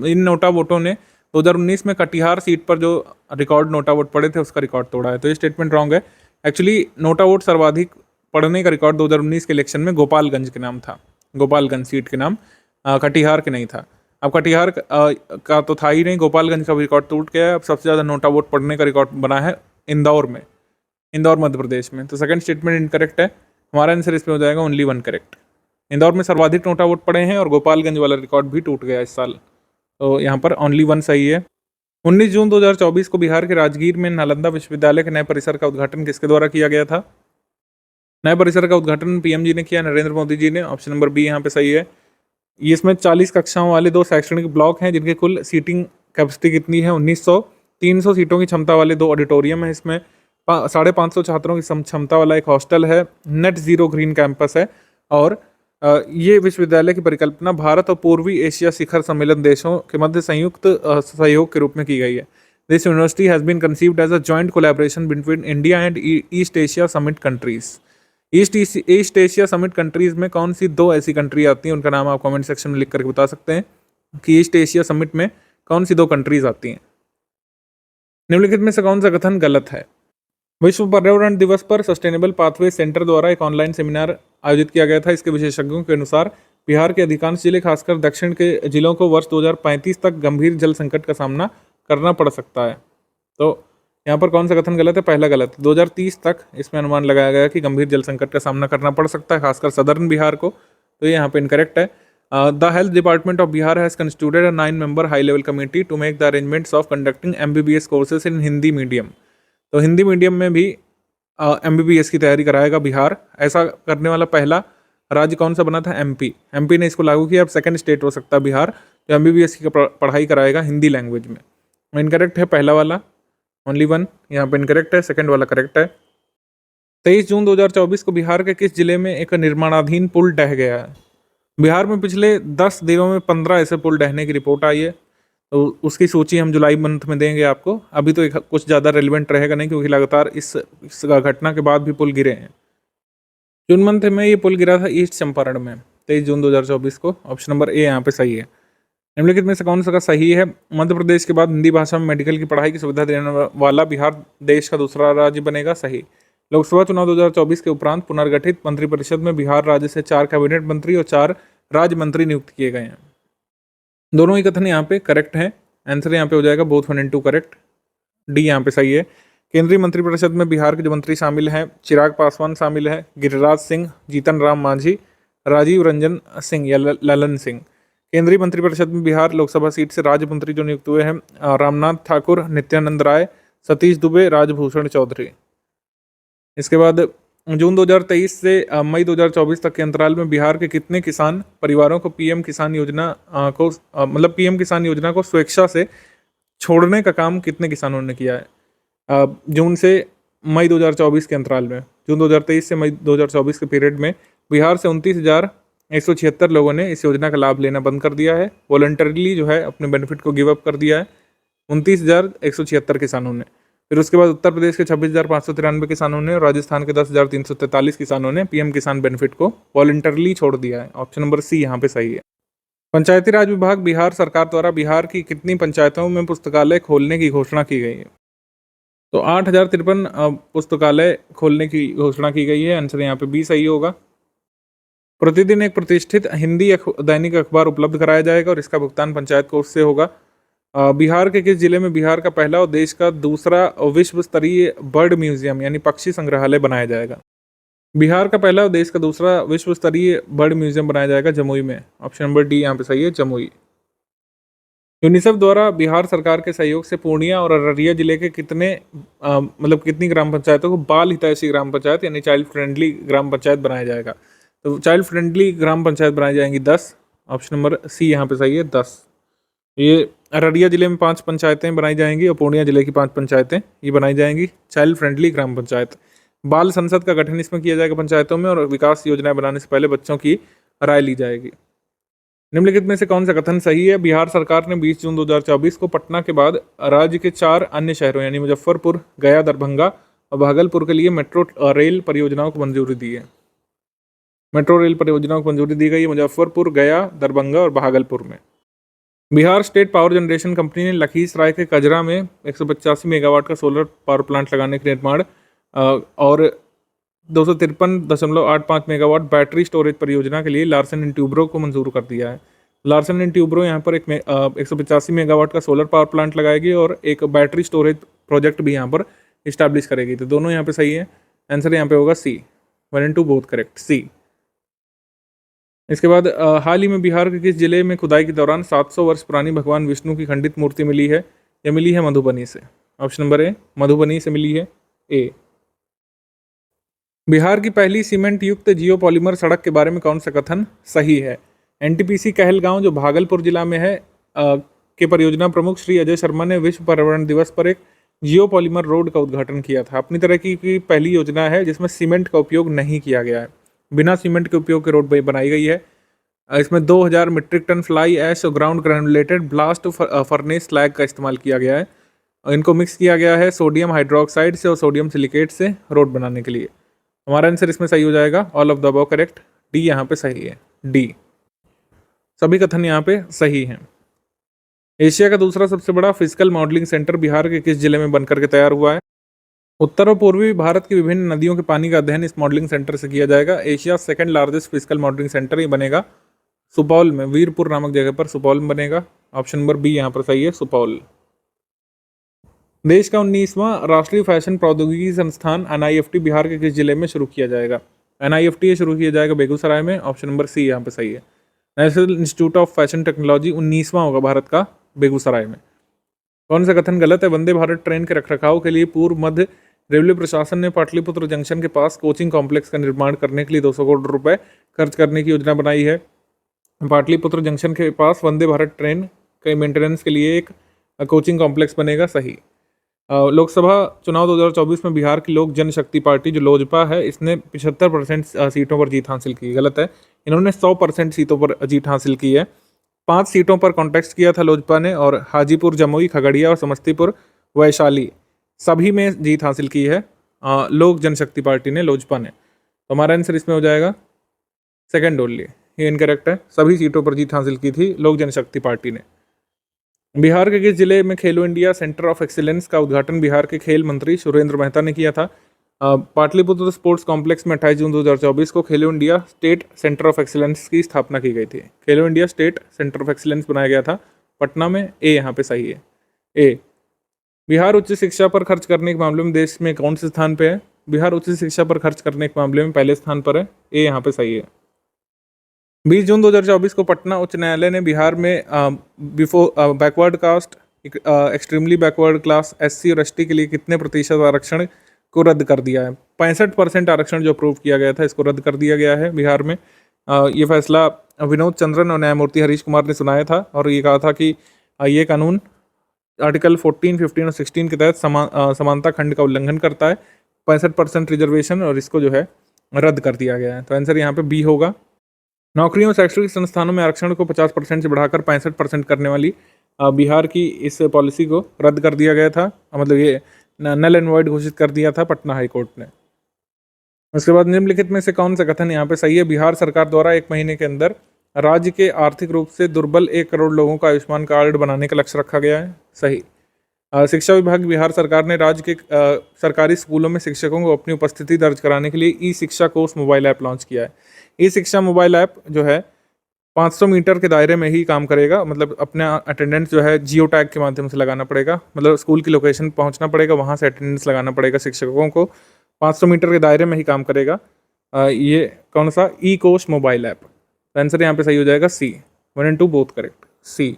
इन नोटा वोटों ने 2019 में कटिहार सीट पर जो रिकॉर्ड नोटा वोट पड़े थे उसका रिकॉर्ड तोड़ा है। तो ये स्टेटमेंट रॉन्ग है। एक्चुअली नोटा वोट सर्वाधिक पड़ने का रिकॉर्ड 2019 के इलेक्शन में गोपालगंज के नाम था, गोपालगंज सीट के नाम, कटिहार के नहीं था। अब कटिहार का तो था ही नहीं, गोपालगंज का भी रिकॉर्ड टूट गया है। अब सबसे ज़्यादा नोटा वोट पड़ने का रिकॉर्ड बना है इंदौर में, इंदौर मध्य प्रदेश में। तो सेकंड स्टेटमेंट इनकरेक्ट है। हमारा आंसर इसमें हो जाएगा ओनली 1 करेक्ट। इंदौर में सर्वाधिक नोटा वोट पड़े हैं और गोपालगंज वाला रिकॉर्ड भी टूट गया इस साल। तो यहाँ पर ओनली 1 सही है। 19 जून 2024 को बिहार के राजगीर में नालंदा विश्वविद्यालय के नए परिसर का उद्घाटन किसके द्वारा किया गया था? नए परिसर का उद्घाटन पीएम जी ने किया, नरेंद्र मोदी जी ने। ऑप्शन नंबर बी यहाँ पे सही है। ये इसमें 40 कक्षाओं वाले 2 शैक्षणिक ब्लॉक हैं जिनके कुल सीटिंग कैपेसिटी कितनी है? 1900। 300 सीटों की क्षमता वाले 2 ऑडिटोरियम है इसमें। 550 छात्रों की क्षमता वाला एक हॉस्टल है। नेट जीरो ग्रीन कैंपस है। और ये विश्वविद्यालय की परिकल्पना भारत और पूर्वी एशिया शिखर सम्मेलन देशों के मध्य संयुक्त सहयोग के रूप में की गई है। This university has been conceived as a joint collaboration between India and East Asia Summit countries. East Asia Summit countries में कौन सी 2 ऐसी कंट्री आती हैं? उनका नाम आप कमेंट सेक्शन में लिख करके बता सकते हैं कि ईस्ट एशिया समिट में कौन सी 2 कंट्रीज आती हैं। निम्नलिखित में से कौन सा कथन गलत है? विश्व पर्यावरण दिवस पर सस्टेनेबल पाथवे सेंटर द्वारा एक ऑनलाइन सेमिनार आयोजित किया गया था। इसके विशेषज्ञों के अनुसार बिहार के अधिकांश जिले, खासकर दक्षिण के जिलों को वर्ष 2035 तक गंभीर जल संकट का सामना करना पड़ सकता है। तो यहाँ पर कौन सा कथन गलत है? पहला गलत। 2030 तक इसमें अनुमान लगाया गया कि गंभीर जल संकट का सामना करना पड़ सकता है, खासकर सदर्न बिहार को। तो ये यहाँ पे इनकरेक्ट है। The health department of Bihar has constituted a 9-member high level committee to make the arrangements of conducting MBBS courses in Hindi medium. तो हिंदी मीडियम में भी MBBS की तैयारी कराएगा बिहार। ऐसा करने वाला पहला राज्य कौन सा बना था? MP ने इसको लागू किया। अब सेकंड स्टेट हो सकता है बिहार जो MBBS की पढ़ाई कराएगा हिंदी लैंग्वेज में। इनकरेक्ट है पहला वाला, ओनली 1 यहाँ पे इनकरेक्ट है। सेकंड वाला करेक्ट है। 23 जून 2024 को बिहार के किस जिले में एक निर्माणाधीन पुल ढह गया है? बिहार में पिछले 10 दिनों में 15 ऐसे पुल ढहने की रिपोर्ट आई है। तो उसकी सूची हम जुलाई मंथ में देंगे आपको। अभी तो कुछ ज़्यादा रेलिवेंट रहेगा नहीं, क्योंकि लगातार इस घटना के बाद भी पुल गिरे हैं। जून मंथ में ये पुल गिरा था ईस्ट चंपारण में 23 जून 2024 को। ऑप्शन नंबर ए यहाँ पे सही है। निम्नलिखित में से कौन सा का सही है? मध्य प्रदेश के बाद हिंदी भाषा में मेडिकल की पढ़ाई की सुविधा देने वाला बिहार देश का दूसरा राज्य बनेगा। सही। लोकसभा चुनाव 2024 के उपरांत पुनर्गठित मंत्रिपरिषद में बिहार राज्य से 4 कैबिनेट मंत्री और 4 राज्य मंत्री नियुक्त किए गए हैं। दोनों ही कथन यहाँ पे करेक्ट हैं। आंसर यहाँ पे हो जाएगा बोथ 1 and 2 करेक्ट। डी यहाँ पे सही है। केंद्रीय मंत्रिपरिषद में बिहार के जो मंत्री शामिल हैं, चिराग पासवान शामिल है, गिरिराज सिंह, जीतन राम मांझी, राजीव रंजन सिंह या ललन सिंह। केंद्रीय मंत्रिपरिषद में बिहार लोकसभा सीट से राज्य मंत्री जो नियुक्त हुए हैं, रामनाथ ठाकुर, नित्यानंद राय, सतीश दुबे, राजभूषण चौधरी। इसके बाद जून 2023 से मई 2024 तक के अंतराल में बिहार के कितने किसान परिवारों को पीएम किसान योजना पीएम किसान योजना को स्वेच्छा से छोड़ने का काम कितने किसानों ने किया है? जून से मई 2024 के अंतराल में, जून 2023 से मई 2024 के पीरियड में बिहार से 29,176 लोगों ने इस योजना का लाभ लेना बंद कर दिया है। वॉलंटरीली जो है अपने बेनिफिट को गिव अप कर दिया है 29,176 किसानों ने। फिर उसके बाद उत्तर प्रदेश के 26,593 किसानों ने और राजस्थान के 10,343 किसानों ने पीएम किसान बेनिफिट को वॉलंटरली छोड़ दिया है। ऑप्शन नंबर सी यहाँ पे सही है। पंचायती राज विभाग बिहार सरकार द्वारा बिहार की कितनी पंचायतों में पुस्तकालय खोलने की घोषणा की गई है? तो 8,053 पुस्तकालय खोलने की घोषणा की गई है। आंसर यहाँ पे बी सही होगा। प्रतिदिन एक प्रतिष्ठित हिंदी दैनिक अखबार उपलब्ध कराया जाएगा और इसका भुगतान पंचायत कोष से होगा। बिहार के किस जिले में बिहार का पहला और देश का दूसरा विश्व स्तरीय बर्ड म्यूजियम यानी पक्षी संग्रहालय बनाया जाएगा? बिहार का पहला और देश का दूसरा विश्व स्तरीय बर्ड म्यूजियम बनाया जाएगा जमुई में। ऑप्शन नंबर डी यहाँ पे सही है, जमुई। यूनिसेफ द्वारा बिहार सरकार के सहयोग से पूर्णिया और अररिया जिले के कितनी ग्राम पंचायतों को बाल हितैषी ग्राम पंचायत यानी चाइल्ड फ्रेंडली ग्राम पंचायत बनाया जाएगा। तो चाइल्ड फ्रेंडली ग्राम पंचायत बनाई जाएंगी 10। ऑप्शन नंबर सी यहाँ पे सही है, 10। ये अररिया जिले में 5 पंचायतें बनाई जाएंगी और पूर्णिया जिले की 5 पंचायतें ये बनाई जाएंगी चाइल्ड फ्रेंडली ग्राम पंचायत। बाल संसद का गठन इसमें किया जाएगा पंचायतों में, और विकास योजनाएं बनाने से पहले बच्चों की राय ली जाएगी। निम्नलिखित में से कौन सा कथन सही है? बिहार सरकार ने 20 जून 2024 को पटना के बाद राज्य के 4 अन्य शहरों यानी मुजफ्फरपुर, गया, दरभंगा और भागलपुर के लिए मेट्रो रेल परियोजनाओं को मंजूरी दी है। मेट्रो रेल परियोजनाओं को मंजूरी दी गई है मुजफ्फरपुर, गया, दरभंगा और भागलपुर में। Bihar state power generation company ने लखीसराय के कजरा में 185 मेगावाट का सोलर पावर प्लांट लगाने के निर्माण और 253.85 मेगावाट बैटरी स्टोरेज परियोजना के लिए लार्सन एंड ट्यूब्रो को मंजूर कर दिया है। लार्सन एंड ट्यूब्रो यहाँ पर 185 मेगावाट का सोलर पावर प्लांट लगाएगी और एक बैटरी स्टोरेज प्रोजेक्ट भी यहाँ पर इस्टेब्लिश करेगी। तो दोनों यहाँ पे सही है, आंसर यहाँ पे होगा सी। 1 and 2 बोथ करेक्ट, सी। इसके बाद हाल ही में बिहार के किस जिले में खुदाई के दौरान 700 वर्ष पुरानी भगवान विष्णु की खंडित मूर्ति मिली है? यह मिली है मधुबनी से। ऑप्शन नंबर ए, मधुबनी से मिली है, ए। बिहार की पहली सीमेंट युक्त जियोपॉलीमर सड़क के बारे में कौन सा कथन सही है? एनटीपीसी कहलगांव जो भागलपुर जिला में है के परियोजना प्रमुख श्री अजय शर्मा ने विश्व पर्यावरण दिवस पर एक जियोपॉलीमर रोड का उद्घाटन किया था। अपनी तरह की पहली योजना है जिसमें सीमेंट का उपयोग नहीं किया गया है, बिना सीमेंट के उपयोग के रोड बनाई गई है। इसमें 2000 मीट्रिक टन फ्लाई ऐश और ground granulated blast furnace slag का इस्तेमाल किया गया है। इनको मिक्स किया गया है सोडियम हाइड्रोक्साइड से और सोडियम सिलिकेट से रोड बनाने के लिए। हमारा आंसर इसमें सही हो जाएगा, all of the above correct, D यहाँ पे सही है, डी। सभी कथन यहाँ पे सही हैं। एशिया का दूसरा सबसे बड़ा फिजिकल मॉडलिंग सेंटर बिहार के किस जिले में बनकर के तैयार हुआ है? उत्तर और पूर्वी भारत की विभिन्न नदियों के पानी का अध्ययन इस मॉडलिंग सेंटर से किया जाएगा। Asia second largest physical modelling centre ये बनेगा सुपौल में, वीरपुर नामक जगह पर सुपौल में बनेगा। ऑप्शन नंबर बी यहाँ पर सही है, सुपौल। देश का 19वां राष्ट्रीय फैशन प्रौद्योगिकी संस्थान NIFT बिहार के किस जिले में शुरू किया जाएगा? NIFT शुरू किया जाएगा बेगूसराय में। ऑप्शन नंबर सी यहाँ पे सही है, national institute of fashion technology 19वां होगा भारत का, बेगूसराय में। कौन सा कथन गलत है? वंदे भारत ट्रेन के रखरखाव के लिए पूर्व मध्य रेलवे प्रशासन ने पाटलिपुत्र जंक्शन के पास कोचिंग कॉम्प्लेक्स का निर्माण करने के लिए 200 करोड़ रुपए खर्च करने की योजना बनाई है। पाटलिपुत्र जंक्शन के पास वंदे भारत ट्रेन के मेंटेनेंस के लिए एक कोचिंग कॉम्प्लेक्स बनेगा, सही। लोकसभा चुनाव 2024 में बिहार की लोक जनशक्ति पार्टी जो लोजपा है इसने 75% सीटों पर जीत हासिल की। गलत है, इन्होंने 100% सीटों पर जीत हासिल की है। 5 सीटों पर कॉन्टेस्ट किया था लोजपा ने और हाजीपुर, जमुई, खगड़िया और समस्तीपुर, वैशाली सभी में जीत हासिल की है लोक जनशक्ति पार्टी ने, लोजपा ने। तो हमारा आंसर इसमें हो जाएगा सेकंड ओनली, ये इनकरेक्ट है। सभी सीटों पर जीत हासिल की थी लोक जनशक्ति पार्टी ने। बिहार के किस जिले में खेलो इंडिया सेंटर ऑफ एक्सीलेंस का उद्घाटन बिहार के खेल मंत्री सुरेंद्र मेहता ने किया था? पाटलिपुत्र स्पोर्ट्स कॉम्प्लेक्स में 28 जून 2024 को खेलो India state centre of excellence की स्थापना की गई थी। खेलो India state centre of excellence बनाया गया था पटना में, ए यहाँ पे सही है, ए। बिहार उच्च शिक्षा पर खर्च करने के मामले में देश में कौन से स्थान पे है? बिहार उच्च शिक्षा पर खर्च करने के मामले में पहले स्थान पर है, ए यहाँ पे सही है। 20 जून 2024 को पटना उच्च न्यायालय ने बिहार में backward caste, extremely backward class, SC और ST के लिए कितने प्रतिशत आरक्षण को रद्द कर दिया है? 65% आरक्षण जो अप्रूव किया गया था इसको रद्द कर दिया गया है बिहार में। ये फैसला विनोद चंद्रन और न्यायमूर्ति हरीश कुमार ने सुनाया था और ये कहा था कि ये कानून आर्टिकल 14, 15 और 16 के तहत समानता खंड का उल्लंघन करता है। 65% रिजर्वेशन और इसको जो है रद्द कर दिया गया है। तो आंसर यहाँ पे बी होगा। नौकरियों और शैक्षणिक संस्थानों में आरक्षण को 50% से बढ़ाकर 65% करने वाली बिहार की इस पॉलिसी को रद्द कर दिया गया था, मतलब ये नल एंड वॉइड घोषित कर दिया था पटना हाई कोर्ट ने। उसके बाद निम्नलिखित में से कौन सा कथन यहाँ पे सही है? बिहार सरकार द्वारा 1 महीने के अंदर राज्य के आर्थिक रूप से दुर्बल 1 करोड़ लोगों का आयुष्मान कार्ड बनाने का लक्ष्य रखा गया है, सही। शिक्षा विभाग बिहार सरकार ने राज्य के सरकारी स्कूलों में शिक्षकों को अपनी उपस्थिति दर्ज कराने के लिए ई-शिक्षा कोष मोबाइल ऐप लॉन्च किया है। ई-शिक्षा मोबाइल ऐप जो है 500 मीटर के दायरे में ही काम करेगा, मतलब अपना अटेंडेंस जो है जियो टैग के माध्यम से लगाना पड़ेगा, मतलब स्कूल की लोकेशन पहुंचना पड़ेगा, वहां से अटेंडेंस लगाना पड़ेगा शिक्षकों को। 500 मीटर के दायरे में ही काम करेगा। ये कौन सा, ई कोस्ट मोबाइल ऐप। आंसर यहाँ पे सही हो जाएगा सी, 1 and 2 बोथ करेक्ट, सी।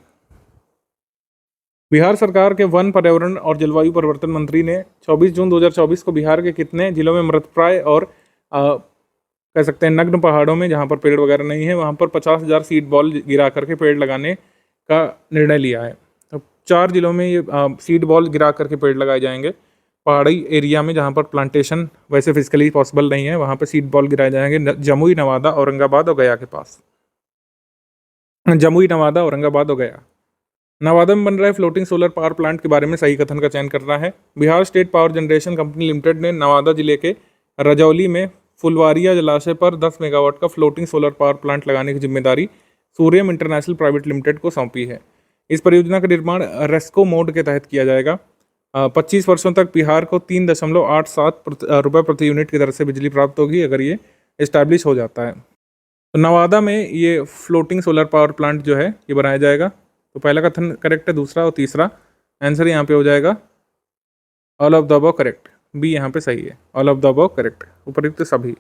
बिहार सरकार के वन, पर्यावरण और जलवायु परिवर्तन मंत्री ने 24 जून 2024 को बिहार के कितने जिलों में मृतप्राय और कह सकते हैं नग्न पहाड़ों में, जहाँ पर पेड़ वगैरह नहीं है, वहाँ पर 50,000 सीड बॉल गिरा करके पेड़ लगाने का निर्णय लिया है। तो 4 जिलों में ये सीड बॉल गिरा करके पेड़ लगाए जाएंगे। पहाड़ी एरिया में जहाँ पर प्लांटेशन वैसे फिजिकली पॉसिबल नहीं है, वहाँ पर सीड बॉल गिराए जाएंगे जमुई, नवादा, औरंगाबाद और गया के पास। जमुई, नवादा, औरंगाबाद और गया। नवादा में बन रहे फ्लोटिंग सोलर पावर प्लांट के बारे में सही कथन का चयन करना है। Bihar state power generation company limited ने नवादा जिले के रजौली में फुलवारिया जलाशय पर 10 मेगावाट का फ्लोटिंग सोलर पावर प्लांट लगाने की जिम्मेदारी सूर्यम इंटरनेशनल प्राइवेट लिमिटेड को सौंपी है। इस परियोजना का निर्माण रेस्को मोड के तहत किया जाएगा। 25 वर्षों तक बिहार को 3.87 रुपये प्रति यूनिट की दर से बिजली प्राप्त होगी अगर ये इस्टेब्लिश हो जाता है। तो नवादा में ये फ्लोटिंग सोलर पावर प्लांट जो है ये बनाया जाएगा। तो पहला कथन करेक्ट है, दूसरा और तीसरा आंसर यहाँ पे हो जाएगा all of the above correct, B यहाँ पे सही है, all of the above correct, उपयुक्त सभी।